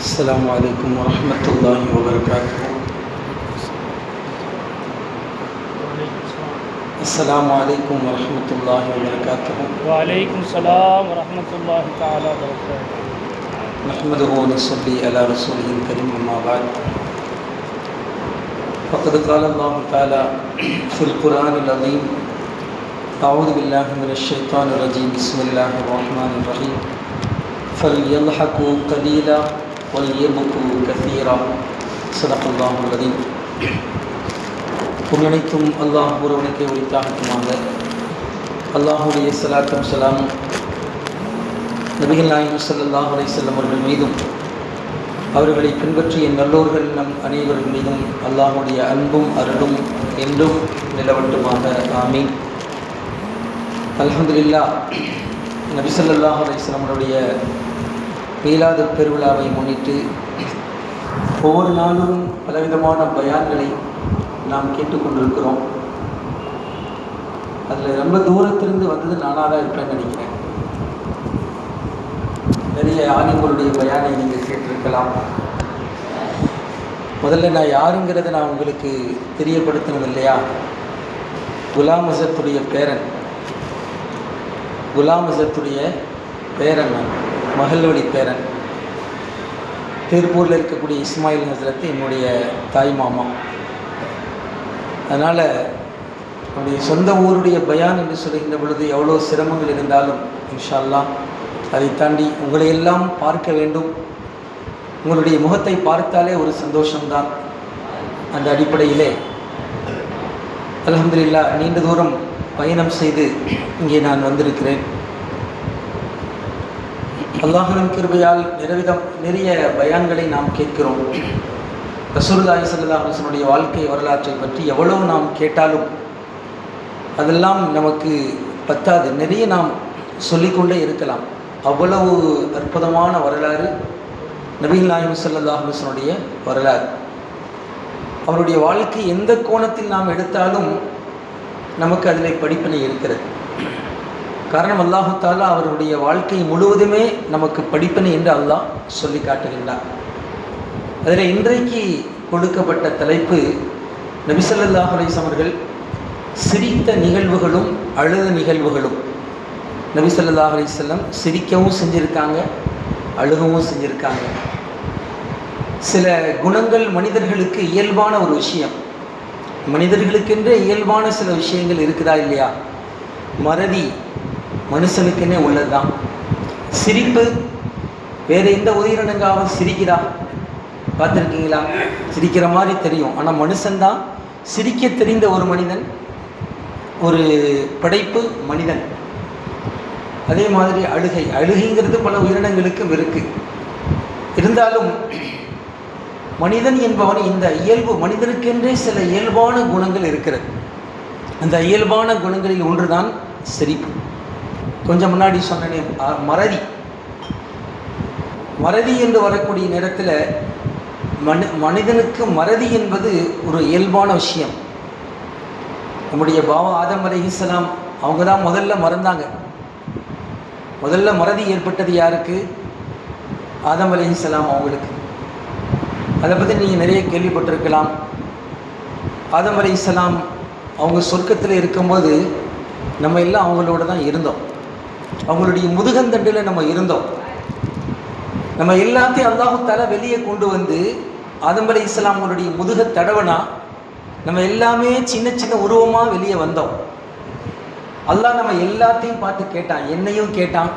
السلام عليكم ورحمة الله وبركاته. السلام عليكم ورحمة الله وبركاته. وعليكم السلام ورحمة الله تعالى وبركاته. نحمده ونصلي على رسوله الكريم أما بعد. فقد قال الله تعالى في القرآن العظيم: أعوذ بالله من الشيطان الرجيم. بسم الله الرحمن الرحيم. فليضحكوا قليلا وليبكوا كثيرا. صدق الله العظيم. புகழனைத்தும் அல்லாஹ் ஒருவனுக்கே உரித்தாகட்டுமாக. அல்லாஹுடைய ஸலாத்தும் ஸலாமும் நபிகள் நாயகம் ஸல்லல்லாஹு அலைஹி வஸல்லம் அவர்கள் மீதும் அவர்களை பின்பற்றிய நல்லோர்கள் நம் அனைவர்கள் மீதும் அல்லாஹுடைய அன்பும் அருளும் என்றும் நிலவட்டுமாக. ஆமீன். அல்ஹம்துலில்லாஹ். நபி ஸல்லல்லாஹு அலைஹி வஸல்லம் அவருடைய மீலாது பெருவிழாவை முன்னிட்டு ஒவ்வொரு நாளும் பலவிதமான பயான்களை நாம் கேட்டுக்கொண்டிருக்கிறோம். அதில் ரொம்ப தூரத்திலிருந்து வந்தது நானாக தான் இருப்பேன்னு நினைக்கிறேன். நிறைய ஆலிம்களுடைய பயானை நீங்கள் கேட்டிருக்கலாம். முதல்ல நான் யாருங்கிறத நான் உங்களுக்கு தெரியப்படுத்தணும் இல்லையா? குலாம் ஹஸரத்துடைய பேரன், குலாம் ஹஸரத்துடைய பேரன், நான் மகள்வழி பேரன். திருப்பூரில் இருக்கக்கூடிய இஸ்மாயில் ஹஸரத் என்னுடைய தாய் மாமா. அதனால் நம்முடைய சொந்த ஊருடைய பயான் என்று சொல்கின்ற பொழுது எவ்வளோ சிரமங்கள் இருந்தாலும் இன்ஷா அல்லாஹ் அதை தாண்டி உங்களையெல்லாம் பார்க்க வேண்டும். உங்களுடைய முகத்தை பார்த்தாலே ஒரு சந்தோஷம்தான். அந்த அடிப்படையிலே அல்ஹம்துலில்லாஹ் நீண்ட தூரம் பயணம் செய்து இங்கே நான் வந்திருக்கிறேன். அல்லாஹ்வின் கிருபையால் நிறைய பயான்களை நாம் கேட்கிறோம். ரசூலுல்லாஹி ஸல்லல்லாஹு அலைஹி வஸல்லம் வாழ்க்கை வரலாற்றை பற்றி எவ்வளவு நாம் கேட்டாலும் அதெல்லாம் நமக்கு பத்தாது. நிறைய நாம் சொல்லிக்கொண்டே இருக்கலாம். அவ்வளவு அற்புதமான வரலாறு நபிகள் நாயகம் ஸல்லல்லாஹு அலைஹி வஸல்லம் வரலாறு. அவருடைய வாழ்க்கை எந்த கோணத்தில் நாம் எடுத்தாலும் நமக்கு அதில் படிப்பினை இருக்கிறது. காரணம், அல்லாஹு தஆலா அவருடைய வாழ்க்கை முழுவதுமே நமக்கு படிப்பினை என்று அல்லாஹ் சொல்லி காட்டுகின்றார். அதில் இன்றைக்கு கொடுக்கப்பட்ட தலைப்பு நபி ஸல்லல்லாஹு அலைஹி வஸல்லம் அவர்கள் சிரித்த நிகழ்வுகளும் அழுத நிகழ்வுகளும். நபி ஸல்லல்லாஹு அலைஹி வஸல்லம் சிரிக்கவும் செஞ்சுருக்காங்க, அழுகவும் செஞ்சுருக்காங்க. சில குணங்கள் மனிதர்களுக்கு இயல்பான ஒரு விஷயம். மனிதர்களுக்கென்றே இயல்பான சில விஷயங்கள் இருக்குதா இல்லையா? மறதி மனுஷனுக்குன்னே உள்ளது தான். சிரிப்பு வேறு எந்த உயிரினங்காவது சிரிக்கிறா? பார்த்துருக்கீங்களா? சிரிக்கிற மாதிரி தெரியும். ஆனால் மனுஷன்தான் சிரிக்க தெரிந்த ஒரு மனிதன், ஒரு படைப்பு மனிதன். அதே மாதிரி அழுகைங்கிறது பல உயிரினங்களுக்கும் இருக்குது. இருந்தாலும் மனிதன் என்பவன் இந்த இயல்பு, மனிதனுக்கென்றே சில இயல்பான குணங்கள் இருக்கிறது. அந்த இயல்பான குணங்களில் ஒன்றுதான் சிரிப்பு. கொஞ்சம் முன்னாடி சொன்னனே மறதி என்று வரக்கூடிய நேரத்தில் மனிதனுக்கு மறதி என்பது ஒரு இயல்பான விஷயம். நம்முடைய பாவா ஆதம் அலைஹிஸ்ஸலாம் அவங்க தான் முதல்ல மறந்தாங்க. முதல்ல மறதி ஏற்பட்டது யாருக்கு? ஆதம் அலைஹிஸ்ஸலாம் அவங்களுக்கு. அதை பற்றி நீங்கள் நிறைய கேள்விப்பட்டிருக்கலாம். ஆதம் அலைஹிஸ்ஸலாம் அவங்க சொர்க்கத்தில் இருக்கும்போது நம்ம எல்லாம் அவங்களோட தான் இருந்தோம். அவங்களுடைய முதுகந்தண்டில் நம்ம இருந்தோம். நம்ம எல்லாத்தையும் அல்லாஹு தஆலா வெளியே கொண்டு வந்து ஆதம் அலைஹிஸ்ஸலாம் அவங்களுடைய முதுக தடவனா நம்ம எல்லாமே சின்ன சின்ன உருவமாக வெளியே வந்தோம். அல்லாஹ் நம்ம எல்லாத்தையும் பார்த்து கேட்டான், என்னையும் கேட்டான்.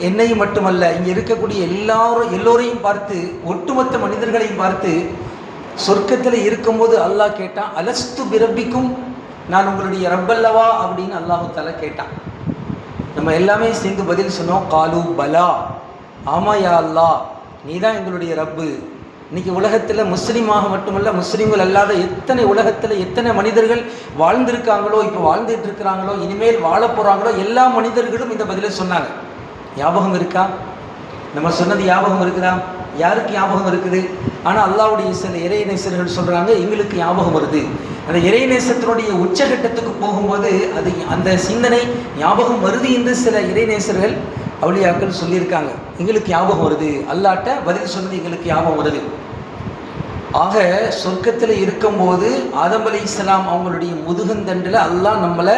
என்னையும் மட்டுமல்ல, இங்கே இருக்கக்கூடிய எல்லோரையும் பார்த்து, ஒட்டுமொத்த மனிதர்களையும் பார்த்து சொர்க்கத்தில் இருக்கும்போது அல்லாஹ் கேட்டான், அலஸ்து பிரப்பிக்கும், நான் உங்களுடைய ரப்பல்லவா அப்படின்னு அல்லாஹு தஆலா கேட்டான். நம்ம எல்லாமே சேர்ந்து பதில் சொன்னோம், காலு பலா, ஆமா யா அல்லாஹ், நீ தான் எங்களுடைய ரப்பு. இன்றைக்கி உலகத்தில் முஸ்லீமாக மட்டுமல்ல, முஸ்லீம்கள் அல்லாத உலகத்தில் எத்தனை மனிதர்கள் வாழ்ந்திருக்காங்களோ, இப்போ வாழ்ந்துட்டு இருக்கிறாங்களோ, இனிமேல் வாழ போகிறாங்களோ, எல்லா மனிதர்களும் இந்த பதிலை சொன்னாங்க. ஞாபகம் இருக்கா? நம்ம சொன்னது ஞாபகம் இருக்குதா? யாருக்கு ஞாபகம் இருக்குது? ஆனால் அல்லாஹ்வுடைய சில இறைநேசர்கள் சொல்கிறாங்க, எங்களுக்கு ஞாபகம் வருது. அந்த இறைநேசத்தினுடைய உச்சகட்டத்துக்கு போகும்போது அது அந்த சிந்தனை ஞாபகம் வருது என்று சில இறைநேசர்கள் அவுலியாக்கள் சொல்லியிருக்காங்க, எங்களுக்கு ஞாபகம் வருது, அல்லாட்ட பதில் சொன்னது எங்களுக்கு ஞாபகம் வருது. ஆக சொர்க்கத்தில் இருக்கும்போது ஆதம் அலைஹிஸ்ஸலாம் அவங்களுடைய முதுகந்தண்டில் அல்லாஹ் நம்மளை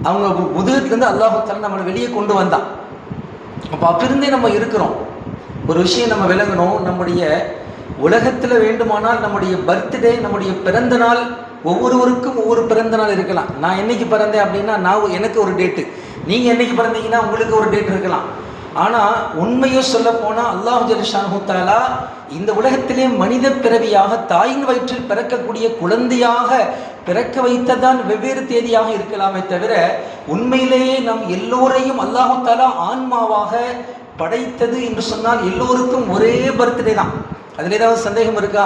அவங்க முதுகத்துலேருந்து அல்லாஹுத்தாலா நம்மளை வெளியே கொண்டு வந்தான். அப்போ அப்பிருந்தே நம்ம இருக்கிறோம். ஒரு விஷயம் நம்ம விளங்கணும், நம்முடைய உலகத்தில் வேண்டுமானால் நம்முடைய பர்த்டே, நம்முடைய பிறந்த நாள், ஒவ்வொருவருக்கும் ஒவ்வொரு பிறந்த நாள் இருக்கலாம். நான் என்னைக்கு பிறந்தேன் அப்படின்னா எனக்கு ஒரு டேட்டு, நீங்கள் என்னைக்கு பிறந்தீங்கன்னா உங்களுக்கு ஒரு டேட் இருக்கலாம். ஆனால் உண்மையை சொல்ல போனால் அல்லாஹ் ஜல்ஷானஹு தஆலா இந்த உலகத்திலே மனித பிறவியாக தாயின் வயிற்றில் பிறக்கக்கூடிய குழந்தையாக பிறக்க வைத்ததான் வெவ்வேறு தேதியாக இருக்கலாமே தவிர, உண்மையிலேயே நாம் எல்லோரையும் அல்லாஹ் தஆலா ஆன்மாவாக படைத்தது என்று சொன்னால் எல்லோருக்கும் ஒரே பர்த்டே தான். அதில் ஏதாவது சந்தேகம் இருக்கா?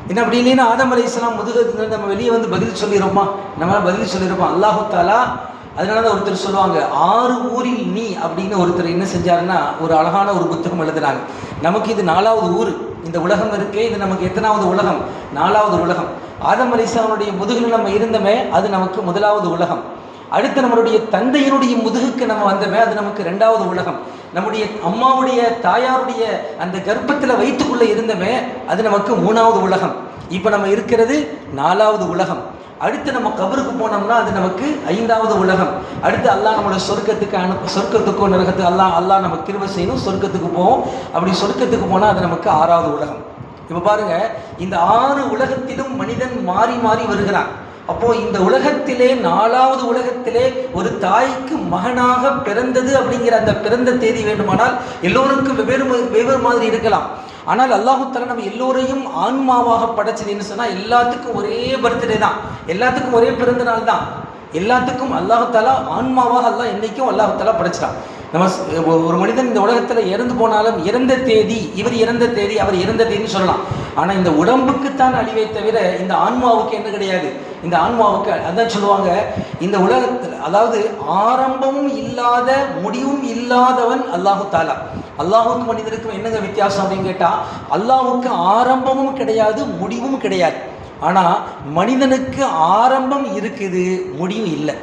என்ன அப்படி இல்லைன்னா ஆதம் அலைஹிஸ்ஸலாம் முதுகத்துல நம்ம வெளியே வந்து பதில் சொல்லிடுறோமா? நம்ம பதில் சொல்லியிருப்போம். அல்லாஹ் தஆலா அதனால தான் ஒருத்தர் சொல்லுவாங்க, 6 ஊரில் நீ அப்படின்னு ஒருத்தர் என்ன செஞ்சாருன்னா ஒரு அழகான ஒரு புத்தகம் எழுதுனாங்க. நமக்கு இது 4வது ஊர், இந்த உலகம் இருக்கே, இது நமக்கு எத்தனாவது உலகம்? 4வது உலகம். ஆதம் அலைஹிஸ்ஸலாமுடைய முதுகில் நம்ம இருந்தமே, அது நமக்கு 1வது உலகம். அடுத்து நம்மளுடைய தந்தையினுடைய முதுகுக்கு நம்ம வந்தமே, அது நமக்கு 2வது உலகம். நம்முடைய அம்மாவுடைய தாயாருடைய அந்த கர்ப்பத்தில் வயிற்றுக்குள்ளே இருந்தமே, அது நமக்கு 3வது உலகம். இப்போ நம்ம இருக்கிறது 4வது உலகம். அடுத்து நம்ம கபருக்கு போனோம்னா அது நமக்கு 5வது உலகம். அடுத்து அல்லாஹ் நம்மளோட சொர்க்கத்துக்கோ நரகத்துக்கு அல்லாஹ் நம்ம கிருபை செய்யணும், சொர்க்கத்துக்கு போவோம். அப்படி சொர்க்கத்துக்கு போனால் அது நமக்கு 6வது உலகம். இப்போ பாருங்க, இந்த 6 உலகத்திலும் மனிதன் மாறி மாறி வருகிறான். அப்போ இந்த உலகத்திலே 4வது உலகத்திலே ஒரு தாய்க்கு மகனாக பிறந்தது அப்படிங்கிற அந்த பிறந்த தேதி வேண்டுமானால் எல்லோருக்கும் வெவ்வேறு மாதிரி இருக்கலாம். ஆனால் அல்லாஹ் தஆலா நம்ம எல்லோரையும் ஆன்மாவாக படைச்சது என்ன சொன்னால் எல்லாத்துக்கும் ஒரே பர்த்டே தான், எல்லாத்துக்கும் ஒரே பிறந்த நாள் தான். எல்லாத்துக்கும் அல்லாஹ் தஆலா ஆன்மாவாக அல்லாஹ் என்றைக்கும் அல்லாஹ் தஆலா படைச்சிட்டான். நம்ம ஒரு மனிதன் இந்த உலகத்தில் இறந்து போனாலும் இறந்த தேதி, இவர் இறந்த தேதி, அவர் இறந்த தேதின்னு சொல்லலாம். ஆனால் இந்த உடம்புக்குத்தான் அழிவை தவிர இந்த ஆன்மாவுக்கு என்ன கிடையாது. இந்த ஆன்மாவுக்கு அதான் சொல்லுவாங்க, இந்த உலகத்தில் அதாவது ஆரம்பமும் இல்லாத முடிவும் இல்லாதவன் அல்லாஹு தஆலா. அல்லாஹுக்கும் மனிதனுக்கும் என்னங்க வித்தியாசம் அப்படின்னு கேட்டால், அல்லாஹுக்கு ஆரம்பமும் கிடையாது, முடிவும் கிடையாது. ஆனால் மனிதனுக்கு ஆரம்பம் இருக்குது, முடிவும் இல்லை.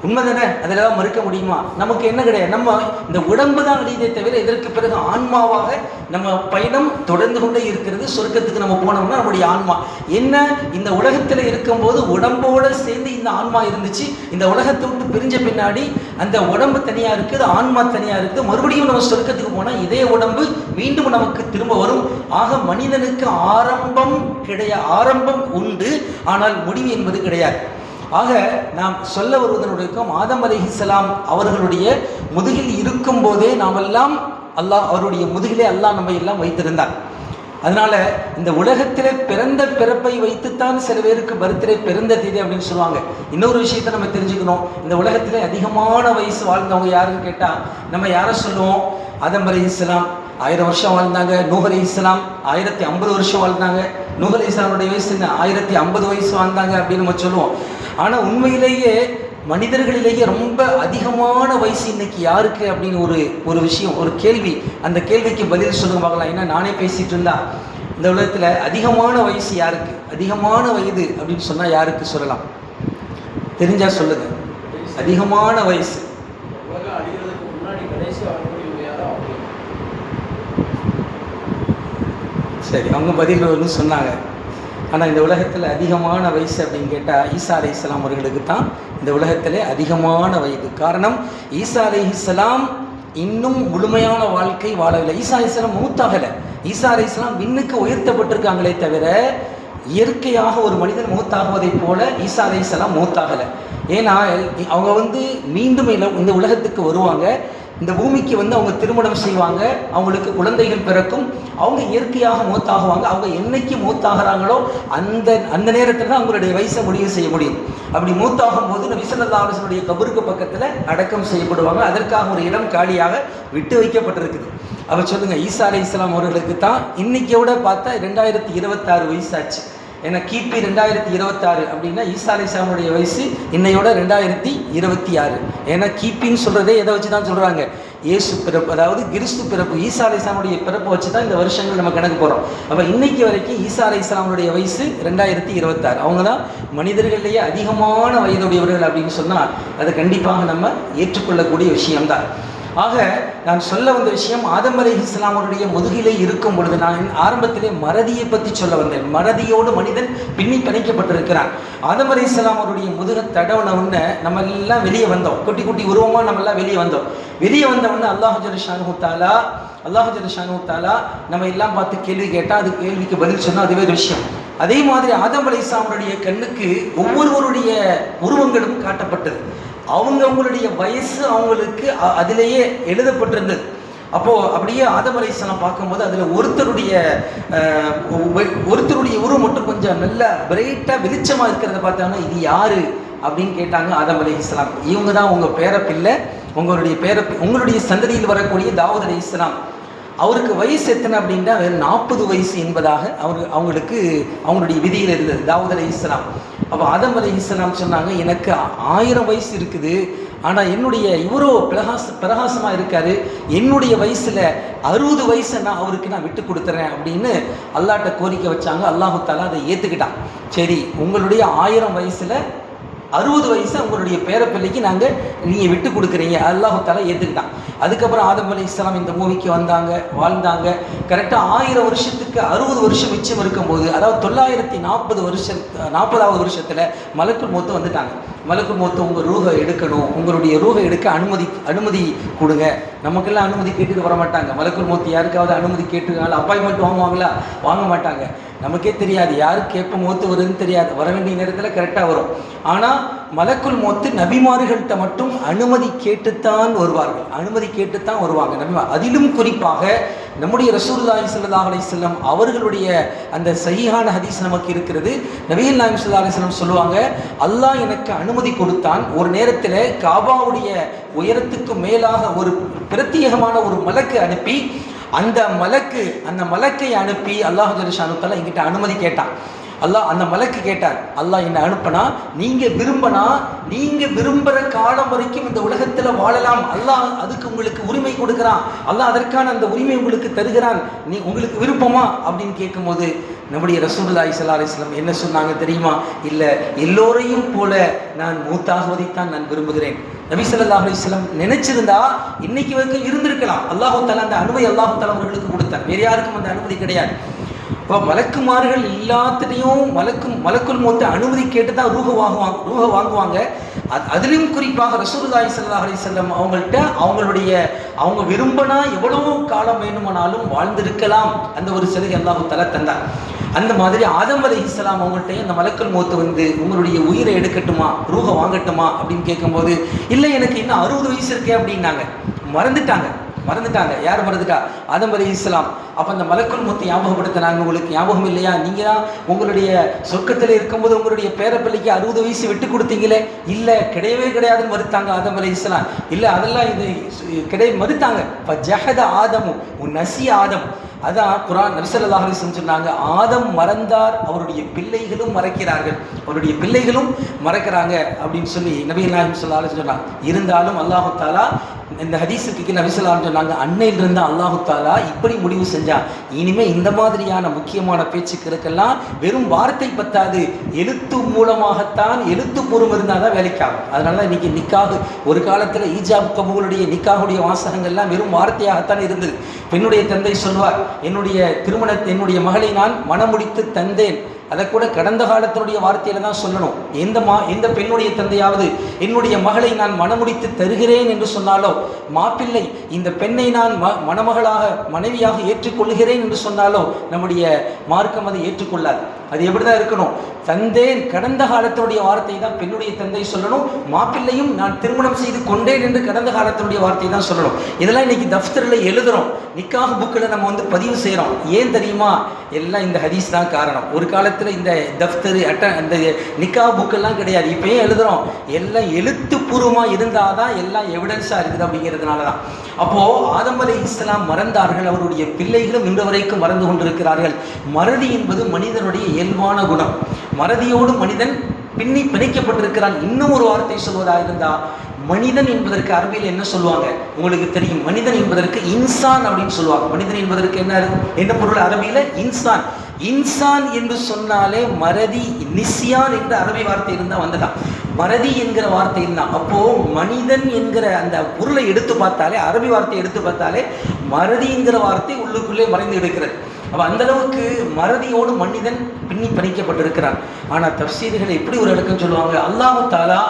உண்மை தானே? அதில் மறுக்க முடியுமா? நமக்கு என்ன கிடையாது, நம்ம இந்த உடம்பு தான் அழியதே தவிர இதற்கு பிறகு ஆன்மாவாக நம்ம பயணம் தொடர்ந்து கொண்டே இருக்கிறது. சொர்க்கத்துக்கு நம்ம போனோம்னா நம்முடைய ஆன்மா என்ன, இந்த உலகத்தில் இருக்கும்போது உடம்போடு சேர்ந்து இந்த ஆன்மா இருந்துச்சு. இந்த உலகத்தை விட்டு பிரிஞ்ச பின்னாடி அந்த உடம்பு தனியாக இருக்குது, ஆன்மா தனியாக இருக்குது. மறுபடியும் நம்ம சொர்க்கத்துக்கு போனால் இதே உடம்பு மீண்டும் நமக்கு திரும்ப வரும். ஆக மனிதனுக்கு ஆரம்பம் உண்டு, ஆனால் முடிவு என்பது கிடையாது. ஆக நாம் சொல்ல வருவதனுடைய ஆதம் அலைஹிஸ்ஸலாம் அவர்களுடைய முதுகில் இருக்கும் போதே நாமெல்லாம் அல்லாஹ் அவருடைய முதுகிலே அல்லாஹ் நம்ம எல்லாம் வைத்திருந்தார். அதனால இந்த உலகத்திலே பிறந்த பிறப்பை வைத்துத்தான் சில பேருக்கு பர்த்டே, பிறந்த தேதி அப்படின்னு சொல்லுவாங்க. இன்னொரு விஷயத்தை நம்ம தெரிஞ்சுக்கணும், இந்த உலகத்திலே அதிகமான வயசு வாழ்ந்தவங்க யாருன்னு கேட்டால் நம்ம யாரை சொல்லுவோம்? ஆதம் அலைஹிஸ்ஸலாம் 1000 வருஷம் வாழ்ந்தாங்க. நூஹ் அலைஹிஸ்ஸலாம் 1050 வருஷம் வாழ்ந்தாங்க. நூஹ் அலைஹிஸ்ஸலாமுடைய வயசு 1050 வயசு வாழ்ந்தாங்க அப்படின்னு நம்ம சொல்லுவோம். ஆனால் உண்மையிலேயே மனிதர்களிலேயே ரொம்ப அதிகமான வயசு இன்னைக்கு யாருக்கு அப்படின்னு ஒரு விஷயம், ஒரு கேள்வி. அந்த கேள்விக்கு பதில் சொல்லுங்க பார்க்கலாம். ஏன்னா நானே பேசிகிட்டு இருந்தா, இந்த உலகத்தில் அதிகமான வயசு யாருக்கு, அதிகமான வயது அப்படின்னு சொன்னால் யாருக்கு சொல்லலாம்? தெரிஞ்சா சொல்லுங்க. அதிகமான வயசு சரி, அவங்க பதில் ஒன்று சொன்னாங்க. ஆனால் இந்த உலகத்தில் அதிகமான வயசு அப்படின்னு கேட்டால் ஈசா அலைஹிஸ்ஸலாம் அவர்களுக்கு தான் இந்த உலகத்திலே அதிகமான வயது. காரணம், ஈசா அலைஹிஸ்ஸலாம் இன்னும் முழுமையான வாழ்க்கை வாழவில்லை. ஈசா அலைஹிஸ்ஸலாம் மூத்தாகலை. ஈசா அலைஹிஸ்ஸலாம் விண்ணுக்கு உயர்த்தப்பட்டிருக்காங்களே தவிர இயற்கையாக ஒரு மனிதன் மூத்தாகுவதைப் போல ஈசா அலைஹிஸ்ஸலாம் மூத்தாகலை. ஏன்னா அவங்க மீண்டும் இந்த உலகத்துக்கு வருவாங்க, இந்த பூமிக்கு அவங்க திருமணம் செய்வாங்க, அவங்களுக்கு குழந்தைகள் பிறக்கும், அவங்க இயற்கையாக மூத்தாகுவாங்க. அவங்க என்னைக்கு மூத்தாகிறாங்களோ அந்த நேரத்தில் தான் அவங்களுடைய வயசை முடிவு செய்ய முடியும். அப்படி மூத்தாகும் போது நபி ஸல்லல்லாஹு அலைஹி வஸல்லம் கபருக்கு பக்கத்தில் அடக்கம் செய்யப்படுவாங்க. அதற்காக ஒரு இடம் காலியாக விட்டு வைக்கப்பட்டிருக்குது. அப்போ சொல்லுங்க, ஈசா அலைஹிஸ்ஸலாம் அவர்களுக்கு தான் இன்னைக்கோட பார்த்தா 2026 வயசாச்சு. ஏன்னா கிபி 2026 அப்படின்னா ஈசா அலைஹிஸ்ஸலாமுடைய வயசு இன்னையோட 2026. ஏன்னா கிபின்னு சொல்கிறதே எதை வச்சு தான் சொல்கிறாங்க? இயேசு பிறப்பு, அதாவது கிறிஸ்து பிறப்பு. ஈசா அலைஹிஸ்ஸலாமுடைய பிறப்பு வச்சு தான் இந்த வருஷங்கள் நம்ம கணக்கு போகிறோம். அப்போ இன்னைக்கு வரைக்கும் ஈசா அலைஹிஸ்ஸலாமுடைய வயசு 2026. அவங்க தான் மனிதர்களிலேயே அதிகமான வயதுடையவர்கள் அப்படின்னு சொன்னால் அதை கண்டிப்பாக நம்ம ஏற்றுக்கொள்ளக்கூடிய விஷயம்தான். ஆக நான் சொல்ல வந்த விஷயம், ஆதம் அலைஹிஸ்ஸலாம் அவருடைய முதுகிலே இருக்கும் பொழுது நான் ஆரம்பத்திலே மறதியை பற்றி சொல்ல வந்தேன். மறதியோடு மனிதன் பின்னி பிணைக்கப்பட்டிருக்கிறான். ஆதம் அலைஹிஸ்ஸலாம் அவருடைய முதுக தடவுன உடனே நம்ம எல்லாம் வெளியே வந்தோம். குட்டி குட்டி உருவமாக நம்ம எல்லாம் வெளியே வந்தோம். வெளியே வந்த உடனே அல்லாஹ் ஜல்லஷானஹு தஆலா நம்ம எல்லாம் பார்த்து கேள்வி கேட்டால் அது கேள்விக்கு பதில் சொன்னால் அதுவே ஒரு விஷயம். அதே மாதிரி ஆதம் அலைஹிஸ்ஸலாம் அவருடைய கண்ணுக்கு ஒவ்வொருவருடைய உருவங்களும் காட்டப்பட்டது. அவங்களுடைய வயசு அவங்களுக்கு அதிலேயே எழுதப்பட்டிருந்தது. அப்போது அப்படியே ஆதம் அலைஹிஸ்ஸலாம் பார்க்கும்போது அதில் ஒருத்தருடைய உருவம் மட்டும் கொஞ்சம் நல்லா பிரைட்டாக வெளிச்சமாக இருக்கிறத பார்த்தாங்கன்னா இது யாரு அப்படின்னு கேட்டாங்க. ஆதம் அலைஹிஸ்ஸலாம், இவங்க தான் உங்கள் பேரப்பிள்ளை, உங்களுடைய சந்ததியில் வரக்கூடிய தாவூத் அலைஹிஸ்ஸலாம். அவருக்கு வயசு எத்தனை அப்படின்னா 40 வயசு என்பதாக அவங்களுடைய விதியில் இருந்தது தாவூத் அலைஹிஸ்ஸலாம். அப்போ ஆதம் அலைஹிஸ்ஸலாம் சொன்னாங்க, எனக்கு 1000 வயசு இருக்குது, ஆனால் இவரோ பிரகாசமாக இருக்காரு, என்னுடைய வயசில் 60 வயசை அவருக்கு நான் விட்டு கொடுத்துறேன் அப்படின்னு அல்லாஹ்ட்ட கோரிக்கை வச்சாங்க. அல்லாஹு தஆலா அதை ஏற்றுக்கிட்டான். சரி, உங்களுடைய 1000 வயசில் 60 வயசு உங்களுடைய பேரப்பிள்ளைக்கு நீங்கள் விட்டு கொடுக்குறீங்க, அல்லாஹு தஆலா ஏற்றுக்கிட்டான். அதுக்கப்புறம் ஆதம் அலைஹிஸ்ஸலாம் இந்த பூமிக்கு வாழ்ந்தாங்க. கரெக்டாக 1000 வருஷத்துக்கு 60 வருஷம் மிச்சம் இருக்கும்போது, அதாவது 940வது வருஷத்தில் மலக்குல் மௌத் வந்துட்டாங்க. மலக்குல் மௌத் உங்கள் ரூஹை எடுக்கணும், உங்களுடைய ரூஹை எடுக்க அனுமதி கொடுங்க. நமக்கெல்லாம் அனுமதி கேட்டுட்டு வர மாட்டாங்க. மலக்குல் மௌத் யாருக்காவது அனுமதி கேட்டுருக்காங்க, அப்பாயின்மெண்ட் வாங்குவாங்களா? வாங்க மாட்டாங்க. நமக்கே தெரியாது யாருக்கு எப்போ மௌத்து வருதுன்னு தெரியாது. வர வேண்டிய நேரத்தில் கரெக்டாக வரும். ஆனால் மலக்குல் மௌத்து நபிமார்கள்ட்ட மட்டும் அனுமதி கேட்டுத்தான் வருவாங்க. அதிலும் குறிப்பாக நம்முடைய ரசூலுல்லாஹி ஸல்லல்லாஹு அலைஹி வஸல்லம் அவர்களுடைய அந்த சஹீஹான ஹதீஸ் நமக்கு இருக்கிறது. நபிகள் நாயகம் ஸல்லல்லாஹு அலைஹி வஸல்லம் சொல்லுவாங்க, அல்லாஹ் எனக்கு அனுமதி கொடுத்தான். ஒரு நேரத்தில் காபாவுடைய உயரத்துக்கு மேலாக ஒரு பிரத்யேகமான ஒரு மலக்கு அனுப்பி, அந்த மலக்கை அனுப்பி அல்லாஹ் ஜல்லஷானு தஆலா என்கிட்ட அனுமதி கேட்டான். அல்லாஹ் அந்த மலக்கு கேட்டார், அல்லாஹ் என்னை அனுப்பினா நீங்கள் விரும்புகிற காலம் வரைக்கும் இந்த உலகத்தில் வாழலாம், அல்லாஹ் அதுக்கு உங்களுக்கு உரிமை கொடுக்குறான், அல்லாஹ் அதற்கான அந்த உரிமை உங்களுக்கு தருகிறான், உங்களுக்கு விருப்பமா அப்படின்னு கேட்கும்போது நம்முடைய ரசூலுல்லாஹி ஸல்லல்லாஹு அலைஹி வஸல்லம் என்ன சொன்னாங்க தெரியுமா? இல்லை, எல்லோரையும் போல நான் மூத்தாகுவதைத்தான் நான் விரும்புகிறேன். நபி ஸல்லல்லாஹு அலைஹி வஸல்லம் நினைச்சிருந்தா இன்னைக்கு வரைக்கும் இருந்திருக்கலாம். அல்லாஹ் தஆலா அந்த அனுமதி அல்லாஹ் தஆலா அவர்களுக்கு கொடுத்தார். வேறு யாருக்கும் அந்த அனுமதி கிடையாது. இப்போ மலக்குமார்கள் எல்லாத்துலேயும் மலக்குல் மௌத் அனுமதி கேட்டு தான் ரூஹ வாங்குவாங்க. அதிலும் குறிப்பாக ரசூலுல்லாஹி ஸல்லல்லாஹு அலைஹி வஸல்லம் அவங்க விரும்பினா எவ்வளவோ காலம் வேணுமானாலும் வாழ்ந்திருக்கலாம். அந்த ஒரு சலுகை அல்லாஹ் தஆலா தந்தார். அந்த மாதிரி ஆதம் அலைஹிஸ்ஸலாம் அவங்கள்ட்ட அந்த மலக்குல் மௌத் உங்களுடைய உயிரை எடுக்கட்டுமா, ரூஹ வாங்கட்டுமா அப்படின்னு கேட்கும்போது, இல்லை எனக்கு இன்னும் 60 வயசு இருக்கே அப்படின்னாங்க. மறந்துட்டாங்க. யார் மறந்துட்டா? ஆதம் அலைஹிஸ்ஸலாம். அப்போ அந்த மலக்குல் மௌத் ஞாபகப்படுத்தினாங்க, உங்களுக்கு ஞாபகம் இல்லையா, நீங்கள் தான் உங்களுடைய சொர்க்கத்தில் இருக்கும்போது உங்களுடைய பேரப்பிள்ளைக்கு 60 வயசு விட்டு கொடுத்தீங்களே. இல்லை, கிடையவே கிடையாதுன்னு மறுத்தாங்க ஆதம் அலைஹிஸ்ஸலாம். இல்லை, அதெல்லாம் மறுத்தாங்க. இப்போ ஜஹத ஆதமு நசி ஆதம். அதான் குர்ஆன் நபி ஸல்லல்லாஹு அலைஹி வஸல்லம் சொன்னாங்க, ஆதம் மறந்தார், அவருடைய பிள்ளைகளும் மறக்கிறாங்க அப்படின்னு சொல்லி நபிகள் நாயகம் ஸல்லல்லாஹு அலைஹி வஸல்லம் சொன்னாங்க. இருந்தாலும் அல்லாஹ் தஆலா இந்த ஹதீஸுக்கு நபி ஸல்லல்லாஹு அலைஹி வஸல்லம் சொன்னாங்க, அன்னையிலிருந்து அல்லாஹ் தஆலா இப்படி முடிவு செஞ்சான், இனிமேல் இந்த மாதிரியான முக்கியமான பேச்சுக்களுக்கெல்லாம் வெறும் வார்த்தை பத்தாது, எழுத்து மூலமாகத்தான், எழுத்துப்பூர்வம் இருந்தால் தான் வேலைக்காகும். அதனால தான் இன்னைக்கு நிக்காஹ், ஒரு காலத்தில் ஈஜாப் கபூலுடைய நிக்காஹுடைய வாசகங்கள்லாம் வெறும் வார்த்தையாகத்தான் இருந்தது. பெண்ணுடைய தந்தை சொல்வார், என்னுடைய மகளை நான் மணமுடித்து தந்தேன். அதை கூட கடந்த காலத்தினுடைய வார்த்தையில தான் சொல்லணும். எந்த பெண்ணுடைய தந்தையாவது என்னுடைய மகளை நான் மணமுடித்து தருகிறேன் என்று சொன்னாலோ, மாப்பிள்ளை இந்த பெண்ணை நான் மனைவியாக ஏற்றுக்கொள்கிறேன் என்று சொன்னாலோ, நம்முடைய மார்க்கம் அதை ஏற்றுக்கொள்ளாது. அது எப்படிதான் இருக்கணும்? தந்தேன், கடந்த காலத்தினுடைய வார்த்தை தான் பெண்ணுடைய தந்தை சொல்லணும். மாப்பிள்ளையும் நான் திருமணம் செய்து கொண்டேன் என்று கடந்த காலத்தினுடைய வார்த்தை தான் சொல்லணும். இதெல்லாம் இன்னைக்கு தஃப்தரில் எழுதுறோம், நிக்காஹ் புக்கில் நம்ம பதிவு செய்கிறோம். ஏன் தெரியுமா? எல்லாம் இந்த ஹதீஸ் தான் காரணம். ஒரு காலத்தில் இந்த தஃப்தர் அந்த நிக்காஹ் புக்கெல்லாம் கிடையாது. இப்போயே எழுதுகிறோம், எல்லாம் எழுத்துப்பூர்வமாக இருந்தால் தான் எல்லாம் எவிடன்ஸாக இருக்குது அப்படிங்கிறதுனால தான். அப்போது ஆதம் அலைஹிஸ்ஸலாம் மறந்தார்கள், அவருடைய பிள்ளைகளும் இன்று வரைக்கும் மறந்து கொண்டிருக்கிறார்கள். மறதி என்பது மனிதனுடைய இயல்பான குணம். மறதியோடு மனிதன் பிணைக்கப்பட்டிருக்கிறான். இன்னும் ஒரு வார்த்தை சொல்வதாக இருந்தால், மனிதன் என்பதற்கு அரபியில் என்ன சொல்லுவாங்க உங்களுக்கு தெரியும்? மனிதன் என்பதற்கு இன்சான் அப்படின்னு சொல்லுவாங்க. மனிதன் என்பதற்கு என்ன பொருள் அரபியில்? இன்சான். இன்சான் என்று சொன்னாலே மறதி, நிஸ்யான் என்ற அரபி வார்த்தை இருந்தால் வந்துதான். மறதி என்கிற வார்த்தையில் தான். அப்போது மனிதன் என்கிற அந்த பொருளை எடுத்து பார்த்தாலே, அரபி வார்த்தையை எடுத்து பார்த்தாலே மறதி என்கிற வார்த்தை உள்ளுக்குள்ளே மறைந்து இருக்கிறது. அப்போ அந்தளவுக்கு மறதியோடு மனிதன் பின்னி பிணைக்கப்பட்டிருக்கிறான். ஆனால் தஃசீர்கள் எப்படி ஒரு இடக்கம் சொல்லுவாங்க, அல்லாஹ் தஆலா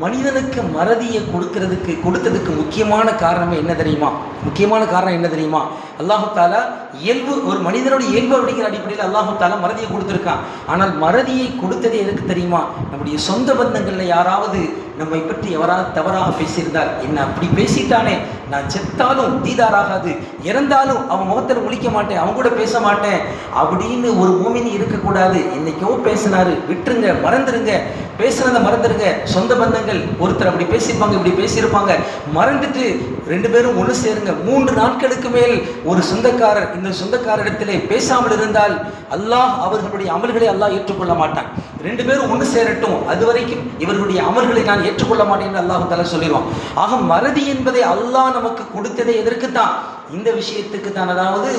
மனிதனுக்கு மறதியை கொடுத்ததுக்கு முக்கியமான காரணமே என்ன தெரியுமா? முக்கியமான காரணம் என்ன தெரியுமா? அல்லாஹ் தஆலா இயல்பு, ஒரு மனிதனுடைய இயல்பு அப்படிங்கிற அடிப்படையில் அல்லாஹ் தஆலா மறதியை கொடுத்துருக்கான். ஆனால் மறதியை கொடுத்தது எதுக்கு தெரியுமா? நம்முடைய சொந்த பந்தங்களில் யாராவது நம்மை பற்றி எவராவது தவறாக பேசியிருந்தால், என்ன அப்படி பேசிட்டானே, நான் செத்தாலும் தீதாராகாது, இறந்தாலும் அவன் முகத்தில் முழிக்க மாட்டேன், அவன் கூட பேச மாட்டேன் அப்படின்னு ஒரு மூமினி இருக்கக்கூடாது. என்னைக்கோ பேசினாரு, விட்டுருங்க, மறந்துடுங்க, பேசுனதை மறந்துடுங்க. சொந்த பந்தங்கள் ஒருத்தர் அப்படி பேசியிருப்பாங்க, இப்படி பேசியிருப்பாங்க, மறந்துட்டு 2 பேரும் ஒன்று சேருங்க. 3 நாட்களுக்கு மேல் ஒரு சொந்தக்காரர் இந்த சொந்தக்காரரிடத்திலே பேசாமல் இருந்தால் அல்லாஹ் அவர்களுடைய அமல்களை அல்லாஹ் ஏற்றுக்கொள்ள மாட்டான். 2 பேரும் ஒன்று சேரட்டும், அது வரைக்கும் இவர்களுடைய அமல்களை நான் ஏற்றுக்கொள்ள மாட்டேன் என்று அல்லாஹ் தஆலா சொல்லிடுவான். ஆக மறதி என்பதை அல்லாஹ் நமக்கு கொடுத்ததே எதற்குத்தான்? இந்த விஷயத்துக்கு தான். அதாவது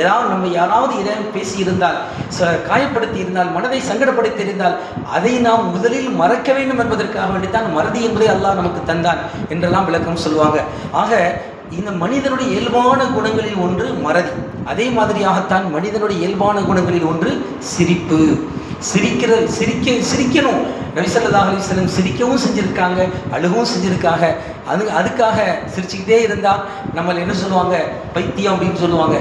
ஏதாவது நம்ம யாராவது எதாவது பேசியிருந்தால், காயப்படுத்தி இருந்தால், மனதை சங்கடப்படுத்தி இருந்தால் அதை நாம் முதலில் மறக்க வேண்டும் என்பதற்காக வேண்டித்தான் மறதி என்பதை அல்லாஹ் நமக்கு தந்தான் என்றெல்லாம் விளக்கம் சொல்லுவாங்க. ஆக இந்த மனிதனுடைய இயல்பான குணங்களில் ஒன்று மறதி. அதே மாதிரியாகத்தான் மனிதனுடைய இயல்பான குணங்களில் ஒன்று சிரிப்பு. சிரிக்கணும். நபி ஸல்லல்லாஹு அலைஹி வஸல்லம் சிரிக்கவும் செஞ்சுருக்காங்க, அழுகவும் செஞ்சுருக்காங்க. அதுக்காக சிரிச்சுக்கிட்டே இருந்தால் நம்மளை என்ன சொல்லுவாங்க, பைத்தியம் அப்படின்னு சொல்லுவாங்க.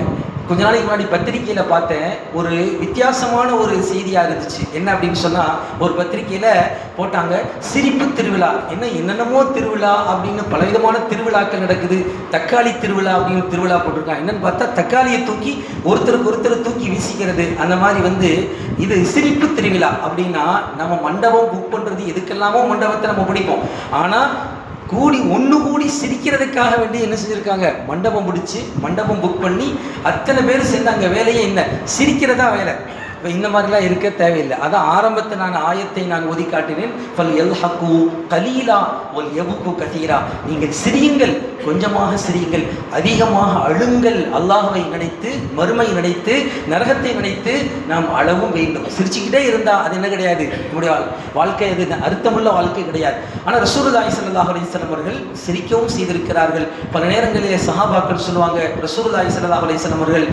கொஞ்ச நாளைக்கு முன்னாடி பத்திரிக்கையில் பார்த்தேன், ஒரு வித்தியாசமான ஒரு செய்தியாக இருந்துச்சு. என்ன அப்படின்னு சொன்னால், ஒரு பத்திரிக்கையில் போட்டாங்க சிரிப்பு திருவிழா. என்னென்னமோ திருவிழா அப்படின்னு பலவிதமான திருவிழாக்கள் நடக்குது. தக்காளி திருவிழா அப்படின்னு திருவிழா போட்டிருக்காங்க. என்னன்னு பார்த்தா தக்காளியை தூக்கி ஒருத்தர் தூக்கி வீசிக்கிறது. அந்த மாதிரி இது சிரிப்பு திருவிழா அப்படின்னா, நம்ம மண்டபம் புக் பண்ணுறது எதுக்கெல்லாமோ மண்டபத்தை நம்ம பிடிப்போம். ஆனால் ஒன்று கூடி சிரிக்கிறதுக்காக வேண்டி என்ன செஞ்சுருக்காங்க, மண்டபம் பிடிச்சி மண்டபம் புக் பண்ணி அத்தனை பேர் சேர்ந்து அங்கே வேலையே என்ன, சிரிக்கிறதா வேலை. இப்போ இந்த மாதிரிலாம் இருக்க தேவையில்லை. அதான் ஆரம்பத்தை ஆயத்தை நான் ஒதி காட்டினேன். ஃபல் யல்ஹகு கலீலா வல் யபுகு கதீரா. நீங்கள் சிரியுங்கள், கொஞ்சமாக சிரியுங்கள், அதிகமாக அழுங்கள். அல்லாஹ்வை நினைத்து, மறுமை நினைத்து, நரகத்தை நினைத்து நாம் அழவும் வேண்டும். சிரிச்சுக்கிட்டே இருந்தால் அது என்ன கிடையாது, நம்முடைய வாழ்க்கை அது அர்த்தமுள்ள வாழ்க்கை கிடையாது. ஆனால் ரசூலுல்லாஹி ஸல்லல்லாஹு அலைஹி வஸல்லம் அவர்கள் சிரிக்கவும் செய்திருக்கிறார்கள். பல நேரங்களிலே சஹாபாக்கள் சொல்லுவாங்க, ரசூலுல்லாஹி ஸல்லல்லாஹு அலைஹி வஸல்லம் அவர்கள்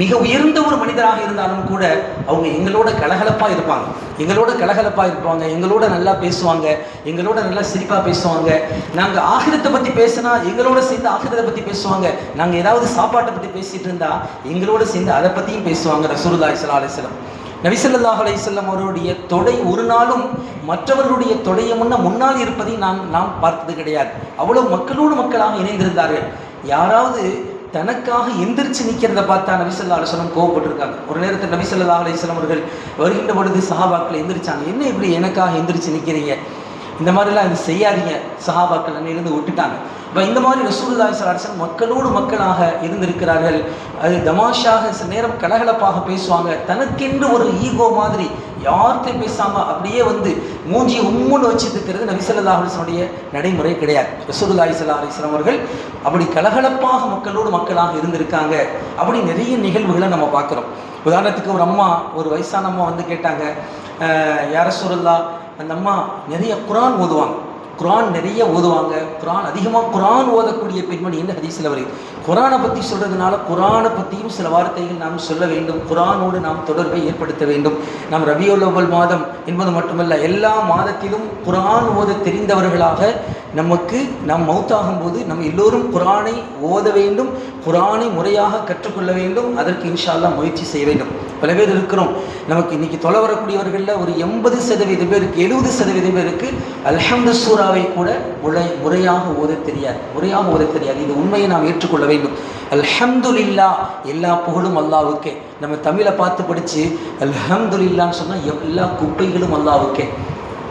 மிக உயர்ந்த ஒரு மனிதராக இருந்தாலும் கூட அவங்க எங்களோட கலகலப்பாக இருப்பாங்க, எங்களோட நல்லா பேசுவாங்க, எங்களோட நல்லா சிரிப்பாக பேசுவாங்க. நாங்கள் ஆகிரத்தை பற்றி பேசினா எங்களோட சேர்ந்து ஆகிரத்தை பற்றி பேசுவாங்க. நாங்கள் ஏதாவது சாப்பாட்டை பற்றி பேசிகிட்டு இருந்தால் எங்களோட சேர்ந்து அதை பற்றியும் பேசுவாங்க. ரசூலுல்லாஹி ஸல்லல்லாஹு அலைஹி வஸல்லம் நபி ஸல்லல்லாஹு அலைஹி வஸல்லம் அவருடைய தொடை ஒரு நாளும் மற்றவர்களுடைய தொடையை முன்னால் இருப்பதை நாம் பார்த்தது கிடையாது. அவ்வளவு மக்களோடு மக்களாக இணைந்திருந்தார்கள். யாராவது தனக்காக எந்திரிச்சு நிற்கிறத பார்த்தா நபி ஸல்லல்லாஹு அலைஹி வஸல்லம் கோவப்பட்டிருக்காங்க. ஒரு நேரத்தில் நபி ஸல்லல்லாஹு அலைஹி வஸல்லம் அவர்கள் வருகின்ற பொழுது சஹாபாக்கள் எந்திரிச்சாங்க. என்ன இப்படி எனக்காக எந்திரிச்சு நிற்கிறீங்க, இந்த மாதிரிலாம் இது செய்யாதீங்க. சஹாபாக்கள் அன்னையிலிருந்து விட்டுட்டாங்க. இப்போ இந்த மாதிரி ரசூலுல்லாஹி ஸல்லல்லாஹு அலைஹி வஸல்லம் மக்களோடு மக்களாக இருந்திருக்கிறார்கள். அது தமாஷாக சில நேரம் கலகலப்பாக பேசுவாங்க. தனக்கென்று ஒரு ஈகோ மாதிரி யார்கிட்டையும் பேசாமல் அப்படியே மூஞ்சி உம்முன்னு வச்சுட்டு இருக்கிறது நபி ஸல்லல்லாஹு அலைஹி வஸல்லம் நடைமுறை கிடையாது. ரசூலுல்லாஹி ஸல்லல்லாஹு அலைஹி வஸல்லம் அவர்கள் அப்படி கலகலப்பாக மக்களோடு மக்களாக இருந்திருக்காங்க. அப்படி நிறைய நிகழ்வுகளை நம்ம பார்க்குறோம். உதாரணத்துக்கு ஒரு அம்மா, ஒரு வயசான அம்மா கேட்டாங்க, யா ரசூலல்லாஹ், அந்த அம்மா நிறைய குர்ஆன் ஓதுவாங்க, அதிகமாக குர்ஆன் ஓதக்கூடிய பெண்மணி என்று ஹதீஸில் வருது. குர்ஆனை பற்றி சொல்கிறதுனால குர்ஆனை பற்றியும் சில வார்த்தைகள் நாம் சொல்ல வேண்டும். குர்ஆனோடு நாம் தொடர்பை ஏற்படுத்த வேண்டும். நாம் ரபியுல் அவ்வல் மாதம் என்பது மட்டுமல்ல, எல்லா மாதத்திலும் குர்ஆன் ஓத தெரிந்தவர்களாக நாம் மௌத்தாகும் போது நம்ம எல்லோரும் குர்ஆனை ஓத வேண்டும், குர்ஆனை முறையாக கற்றுக்கொள்ள வேண்டும். அதற்கு இன்ஷா அல்லாஹ் முயற்சி செய்ய வேண்டும். பல பேர் இருக்கிறோம், நமக்கு இன்றைக்கி தொலை வரக்கூடியவர்களில் ஒரு 80% பேருக்கு 70% பேருக்கு அல்ஹம்து சூராவை கூட முறையாக ஓத தெரியாது. இது உண்மையை நாம் ஏற்றுக்கொள்ள வேண்டும். அல்ஹம்துலில்லாஹ், எல்லா புகழும் அல்லாஹ்வுக்கே. நம்ம தமிழை பார்த்து படித்து அல்ஹம்துலில்லாஹ்னு சொன்னால் எல்லா குப்பைகளும் அல்லாஹ்வுக்கே.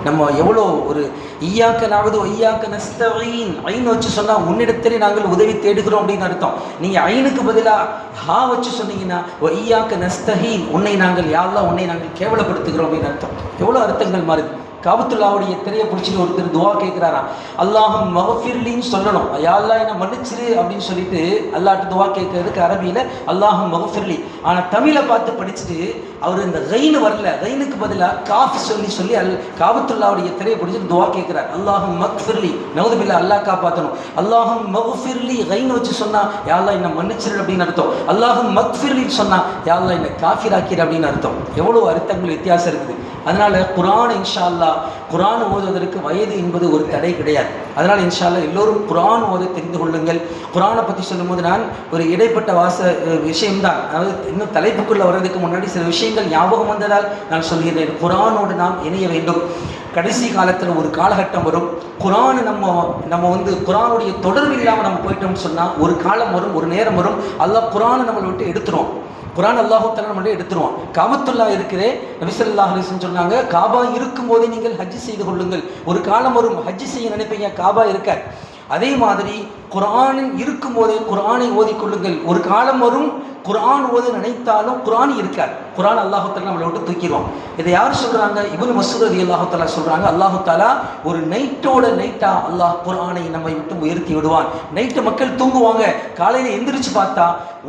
நம்ம எவ்வளோ ஒரு ஈயாக்க நஅபுது வ ஈயாக்க நஸ்தஈன் ஐன் வச்சு சொன்னால் உன்னிடத்திலே நாங்கள் உதவி தேடுகிறோம் அப்படின்னு அர்த்தம். நீங்கள் ஐனுக்கு பதிலாக ஹா வச்சு சொன்னீங்கன்னா வ ஈயாக்க நஸ்தஈன், உன்னை நாங்கள் யா அல்லாஹ் உன்னை நாங்கள் கேவலப்படுத்துகிறோம் அப்படின்னு அர்த்தம். எவ்வளோ அர்த்தங்கள் மாறுது. காபத்துல்லாவுடைய திரையை பிடிச்சிட்டு ஒருத்தர் துவா கேட்குறாராம். அல்லாஹும் மகஃபிர்லின்னு சொல்லணும், யா அல்லாஹ் என்ன மன்னிச்சிரு அப்படின்னு சொல்லிட்டு அல்லாஹ்ட்ட துவா கேட்கறதுக்கு அரபியில் அல்லாஹும் மகஃபிர்லி. ஆனால் தமிழை பார்த்து படிச்சுட்டு அவர் இந்த கைனு வரல, கைனுக்கு பதிலாக காஃப் சொல்லி காபத்துல்லாவுடைய திரையை பிடிச்சிட்டு துவா கேட்குறார். அல்லாஹும் மக்ஃபிர்லி, நவுதுபில்லா, அல்லாஹ் காப்பாற்றணும். அல்லாஹும் மகஃபிர்லி கைனு வச்சு சொன்னா யா அல்லாஹ் என்ன மன்னிச்சிரு அப்படின்னு அர்த்தம். அல்லாஹும் மக்ஃபிர்லின்னு சொன்னா யா அல்லாஹ் என்ன காஃபிராக்கிற அப்படின்னு அர்த்தம். எவ்வளோ அர்த்தங்கள் வித்தியாசம் இருக்குது. அதனால குர்ஆன் இன்ஷா அல்லாஹ் குர்ஆன் ஓதுவதற்கு வயது என்பது ஒரு தடை கிடையாது. அதனால இன்ஷா அல்லாஹ் எல்லோரும் குர்ஆன் ஓத தெரிந்து கொள்ளுங்கள். குர்ஆனை பற்றி சொல்லும்போது நான் ஒரு இடைப்பட்ட விஷயம்தான், அதாவது இன்னும் தலைப்புக்குள்ள வர்றதுக்கு முன்னாடி சில விஷயங்கள் ஞாபகம் வந்ததால் நான் சொல்கிறேன். குர்ஆனோடு நாம் இணைய வேண்டும். கடைசி காலத்தில் ஒரு காலகட்டம் வரும், குர்ஆனை நம்ம வந்து குர்ஆனுடைய தொடர்பு இல்லாமல் நம்ம போயிட்டோம்னு சொன்னால் ஒரு காலம் வரும், ஒரு நேரம் வரும், அல்லாஹ் குர்ஆனை நம்மளை விட்டு எடுத்துருவோம். குர்ஆன் அல்லாஹ் தஆலா நம்மளை எடுத்துருவான். காபத்துல்லா இருக்கிறே, நபி ஸல்லல்லாஹு அலைஹி வஸல்லம் சொன்னாங்க, காபா இருக்கும் போதே நீங்கள் ஹஜ் செய்து கொள்ளுங்கள். ஒரு காலம் வரும் ஹஜ் செய்ய நினைப்பீங்க, காபா இருக்காது. அதே மாதிரி குர்ஆனில் இருக்கும் போதே குர்ஆனை ஓதிக்கொள்ளுங்கள். ஒரு காலம் வரும் குர்ஆன் ஓத நினைத்தாலும் குர்ஆன் இருக்காது. குர்ஆன் அல்லாஹ் தஆலா நம்மளை விட்டு தூக்கிடுவான். இதை யார் சொல்றாங்க? இப்னு மஸ்ஊத் ரலியல்லாஹு தஆலா சொல்றாங்க, அல்லாஹ் தஆலா ஒரு நைட்டா அல்லாஹ் குர்ஆனை நம்மை விட்டு உயர்த்தி விடுவான். நைட்டு மக்கள் தூங்குவாங்க, காலையில் எந்திரிச்சு பார்த்தா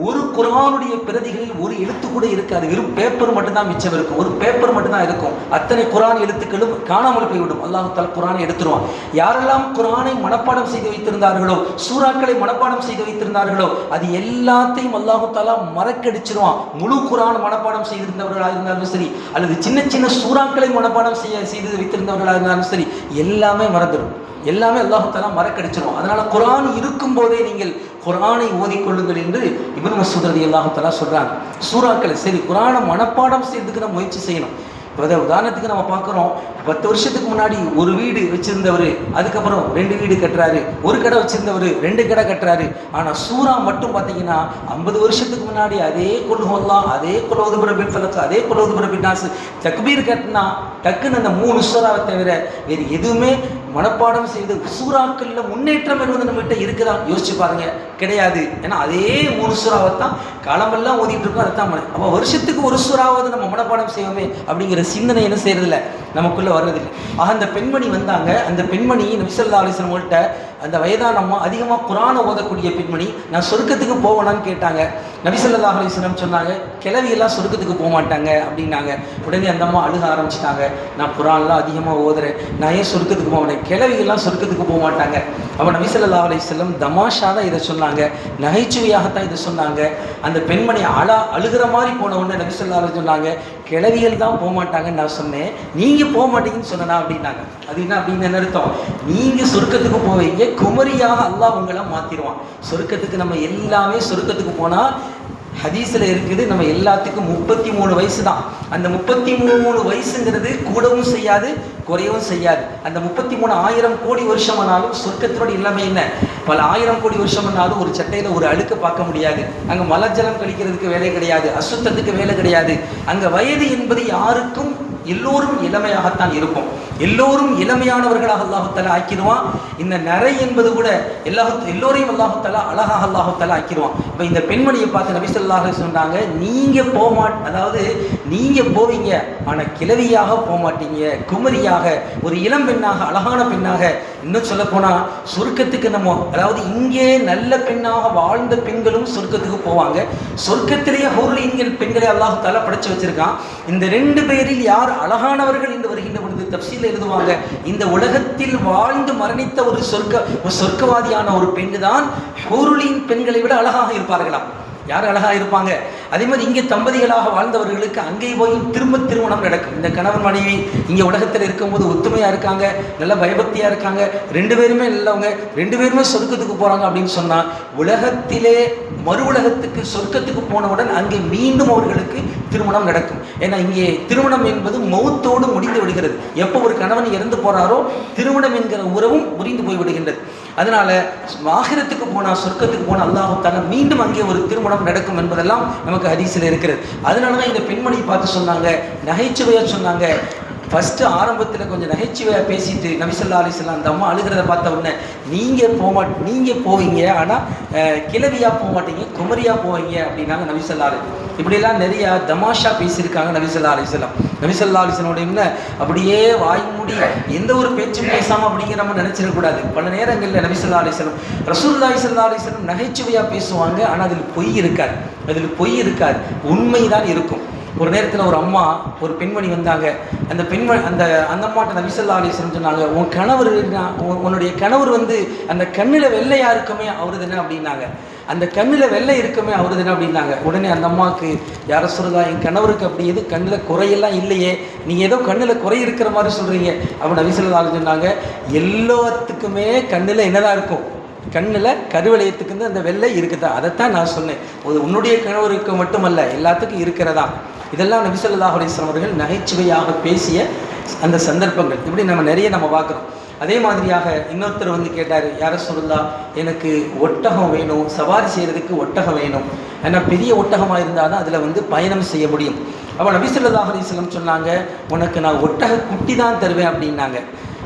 ஒரு குர்ஆனுடைய பிரதிகளில் ஒரு எழுத்து கூட இருக்காது, வெறும் பேப்பர் மட்டும்தான் மிச்சம் இருக்கும், ஒரு பேப்பர் மட்டும்தான் இருக்கும். அத்தனை குர்ஆன் எழுத்துக்களும் காணாமல் போய்விடும். அல்லாஹ் தஆலா குர்ஆனை எடுத்துருவான். யாரெல்லாம் குர்ஆனை மனப்பாடம் செய்து வைத்திருந்தார்களோ, சூறாக்களை மனப்பாடம் செய்து வைத்திருந்தார்களோ, அது எல்லாத்தையும் அல்லாஹ் தஆலா மறக்கடிச்சிருவான். முழு குர்ஆன் மனப்பாடம் செய்திருந்தவர்களாக இருந்தாலும் சரி, அல்லது சின்ன சின்ன சூறாக்களை மனப்பாடம் செய்து வைத்திருந்தவர்களாக இருந்தாலும் சரி, எல்லாமே மறந்துடும், எல்லாமே அல்லாஹ் தஆலா மறக்கடிச்சிருவான். அதனால குர்ஆன் இருக்கும் போதே நீங்கள் குர்ஆனை ஓதிக்கொள்ளுங்கள் என்று இப்னு மஸ்ஊத் ரலியல்லாஹு தஆலா சொல்றாங்க. சூறாக்களை சரி, குர்ஆனை மனப்பாடம் செய்யறதுக்கு நம்ம முயற்சி செய்யணும். உதாரணத்துக்கு நம்ம பார்க்குறோம், 10 வருஷத்துக்கு முன்னாடி ஒரு வீடு வச்சிருந்தவர் அதுக்கப்புறம் 2 வீடு கட்டுறாரு, ஒரு கடை வச்சிருந்தவர் 2 கடை கட்டுறாரு. ஆனால் சூறா மட்டும் பார்த்தீங்கன்னா 50 வருஷத்துக்கு முன்னாடி அதே குல்ஹுவல்லாஹ், அதே குல் அஊது பிரபில் ஃபலக், அதே குல் அஊது பிரபின் நாஸ், தக்பீர் கட்டினா டக்குன்னு அந்த 3 சூறாவை தவிர வேறு எதுவுமே மனப்பாடம் செய்து சூறாக்களில் முன்னேற்றம் என்பது நம்மகிட்ட இருக்குதா யோசிச்சு பாருங்க, கிடையாது. ஏன்னா அதே 3 சூறாவை தான் காலமெல்லாம் ஓதிட்டு இருக்கோம். அதைத்தான் அப்போ வருஷத்துக்கு ஒரு சூறாவது நம்ம மனப்பாடம் செய்வோமே அப்படிங்கிற சிந்தனை என்ன செய்யறதில்ல, நமக்குள்ள வர்றதில்லை. ஆக அந்த பெண்மணி வந்தாங்க. அந்த பெண்மணி நபி ஸல்லல்லாஹு அலைஹி வஸல்லம் கிட்ட, அந்த வயதான அம்மா, அதிகமாக குர்ஆனை ஓதக்கூடிய பெண்மணி, நான் சொர்க்கத்துக்கு போவேனான்னு கேட்டாங்க. நபி ஸல்லல்லாஹு அலைஹி வஸல்லம் சொன்னாங்க, கிழவியெல்லாம் சொர்க்கத்துக்கு போக மாட்டாங்க அப்படின்னாங்க. உடனே அந்த அம்மா அழுக ஆரம்பிச்சிட்டாங்க, நான் குர்ஆன்லாம் அதிகமாக ஓதுறேன், நான் ஏன் சொர்க்கத்துக்கு போவேன், கிழவியெல்லாம் சொர்க்கத்துக்கு போக மாட்டாங்க. அப்போ நபி ஸல்லல்லாஹு அலைஹி வஸல்லம் தமாஷா தான் இதை சொன்னாங்க, நகைச்சுவையாகத்தான் இதை சொன்னாங்க. அந்த பெண்மணி அழுகிற மாதிரி போன உடனே நபி ஸல்லல்லாஹு அலைஹி வஸல்லம் சொன்னாங்க, கிழவியல் தான் போக மாட்டாங்கன்னு நான் சொன்னேன், நீங்கள் போக மாட்டீங்கன்னு சொன்னா அப்படின்னாங்க. அது என்ன அப்படின்னு என்ன அர்த்தம்? நீங்கள் சொர்க்கத்துக்கு போவீங்க, குமரியாக அல்லாஹ் உங்களை மாற்றிடுவான். சொர்க்கத்துக்கு நம்ம எல்லாமே சொர்க்கத்துக்கு போனால் ஹதீஸில் இருக்குது, நம்ம எல்லாத்துக்கும் 33 வயசு தான். அந்த 33 வயசுங்கிறது கூடவும் செய்யாது, குறையவும் செய்யாது. அந்த 33,000 கோடி வருஷம் ஆனாலும் சொர்க்கத்தோட எல்லாமே என்ன, பல 1000 கோடி வருஷம் ஆனாலும் ஒரு சட்டையில் ஒரு அழுக்க பார்க்க முடியாது. அங்கே மலஜலம் கழிக்கிறதுக்கு வேலை கிடையாது, அசுத்தத்துக்கு வேலை கிடையாது. அங்கே வயது என்பது யாருக்கும், எல்லோரும் இளமையாகத்தான் இருப்போம். எல்லோரும் இளமையானவர்களாக அல்லாஹ் தஆலா ஆக்கிடுவான். இந்த நிறை என்பது கூட எல்லோரையும் அல்லாஹ் தஆலா அழகாக அல்லாஹ் தஆலா ஆக்கிடுவான். இப்போ இந்த பெண்மணியை பார்த்து நபி ஸல்லல்லாஹு அலைஹி வஸல்லம் சொன்னாங்க, நீங்கள் அதாவது நீங்கள் போவீங்க, ஆனால் கிழவியாக போக மாட்டீங்க, குமரியாக, ஒரு இளம் பெண்ணாக, அழகான பெண்ணாக. இன்னும் சொல்ல போனால் சொர்க்கத்துக்கு நம்ம, அதாவது இங்கே நல்ல பெண்ணாக வாழ்ந்த பெண்களும் சொர்க்கத்துக்கு போவாங்க. சொர்க்கத்திலேயே ஹூர்லீன்கள் பெண்களை அல்லாஹ் தஆலா படைச்சு வச்சிருக்கான். இந்த 2 பேரில் யார் அழகானவர்கள் என்று வருகின்ற பொழுது தப்சீல் எழுதுவாங்க, இந்த உலகத்தில் வாழ்ந்து மரணித்த ஒரு சொர்க்கவாதியான ஒரு பெண்ணு தான் ஹூர்லீன் பெண்களை விட அழகாக இருப்பார்களாம். யார் அழகாக இருப்பாங்க? அதே மாதிரி இங்கே தம்பதிகளாக வாழ்ந்தவர்களுக்கு அங்கே போய் திருமணம் நடக்கும். இந்த கணவன் மனைவி இங்கே உலகத்தில் இருக்கும்போது ஒத்துமையாக இருக்காங்க, நல்ல பயபக்தியாக இருக்காங்க, 2 பேருமே நல்லவங்க, 2 பேருமே சொர்க்கத்துக்கு போகிறாங்க அப்படின்னு சொன்னால், உலகத்திலே மறு உலகத்துக்கு சொர்க்கத்துக்கு போனவுடன் அங்கே மீண்டும் அவர்களுக்கு திருமணம் நடக்கும். ஏன்னா இங்கே திருமணம் என்பது மௌத்தோடு முடிந்து விடுகிறது. எப்போ ஒரு கணவன் இறந்து போகிறாரோ திருமணம் என்கிற உறவும் முறிந்து போய் விடுகின்றது. அதனால ஆகிரத்துக்கு போனால், சொர்க்கத்துக்கு போனால் அல்லாஹ் தஆலா மீண்டும் அங்கே ஒரு திருமணம் நடக்கும் என்பதெல்லாம் நமக்கு ஹதீஸில் இருக்கிறது. அதனால தான் இந்த பெண்மணியை பார்த்து சொன்னாங்க, நகைச்சுவையாக சொன்னாங்க. ஃபஸ்ட்டு ஆரம்பத்தில் கொஞ்சம் நகைச்சுவையாக பேசிட்டு நபி ஸல்லல்லாஹு அலைஹி வஸல்லம் அந்த அம்மா அழுகிறத பார்த்த உடனே, நீங்கள் போவீங்க, ஆனால் கிழவியாக போக மாட்டீங்க, குமரியாக போவீங்க அப்படின்னாங்க நபி ஸல்லல்லாஹு அலைஹி வஸல்லம். இப்படியெல்லாம் நிறையா தமாஷா பேசியிருக்காங்க நபி ஸல்லல்லாஹு அலைஹி வஸல்லம். நபி ஸல்லல்லாஹு அலைஹி வஸல்லம் என்ன அப்படியே வாய் மூடி எந்த ஒரு பேச்சும் பேசாமல் அப்படிங்கிற நம்ம நினச்சிடக்கூடாது. பல நேரங்களில் நபி ஸல்லல்லாஹு அலைஹி வஸல்லம் ரசூலுல்லாஹி ஸல்லல்லாஹு அலைஹி வஸல்லம் நகைச்சுவையாக பேசுவாங்க. ஆனால் அதில் பொய் இருக்காது, உண்மைதான் இருக்கும். ஒரு நேரத்தில் ஒரு அம்மா, ஒரு பெண்மணி வந்தாங்க. அந்த அம்மாட்ட நபி ஸல்லல்லாஹு அலைஹி வஸல்லம் சொன்னாங்க, உன்னுடைய கணவர் அந்த கண்ணில் வெள்ளையா இருக்குமே அவரு தானே அப்படின்னாங்க. அந்த கண்ணில் வெள்ளை இருக்குமே அவரு தானே அப்படின்னாங்க. உடனே அந்த அம்மாவுக்கு, யா ரசூலுல்லாஹ், என் கணவருக்கு அப்படி எது கண்ணில் குறையெல்லாம் இல்லையே, நீங்கள் ஏதோ கண்ணில் குறை இருக்கிற மாதிரி சொல்கிறீங்க. அப்போ நபி ஸல்லல்லாஹு அலைஹி வஸல்லம் சொன்னாங்க, எல்லாத்துக்குமே கண்ணில் என்னதான் இருக்கும், கண்ணில் கருவளையத்துக்கு அந்த வெள்ளை இருக்குதா, அதைத்தான் நான் சொன்னேன். உன்னுடைய கணவருக்கு மட்டுமல்ல, எல்லாத்துக்கும் இருக்கிறதா. இதெல்லாம் நபி ஸல்லல்லாஹு அலைஹி வஸல்லம் அவர்கள் நகைச்சுவையாக பேசிய அந்த சந்தர்ப்பங்கள் இப்படி நிறைய பார்க்குறோம். அதே மாதிரியாக இன்னொருத்தர் கேட்டார், யா ரசூலுல்லாஹ், எனக்கு ஒட்டகம் வேணும், சவாரி செய்கிறதுக்கு ஒட்டகம் வேணும். ஏன்னா பெரிய ஒட்டகமாக இருந்தால் தான் அதில் பயணம் செய்ய முடியும். அப்போ நபி ஸல்லல்லாஹு அலைஹி வஸல்லம் சொன்னாங்க, உனக்கு நான் ஒட்டக குட்டி தான் தருவேன் அப்படின்னாங்க.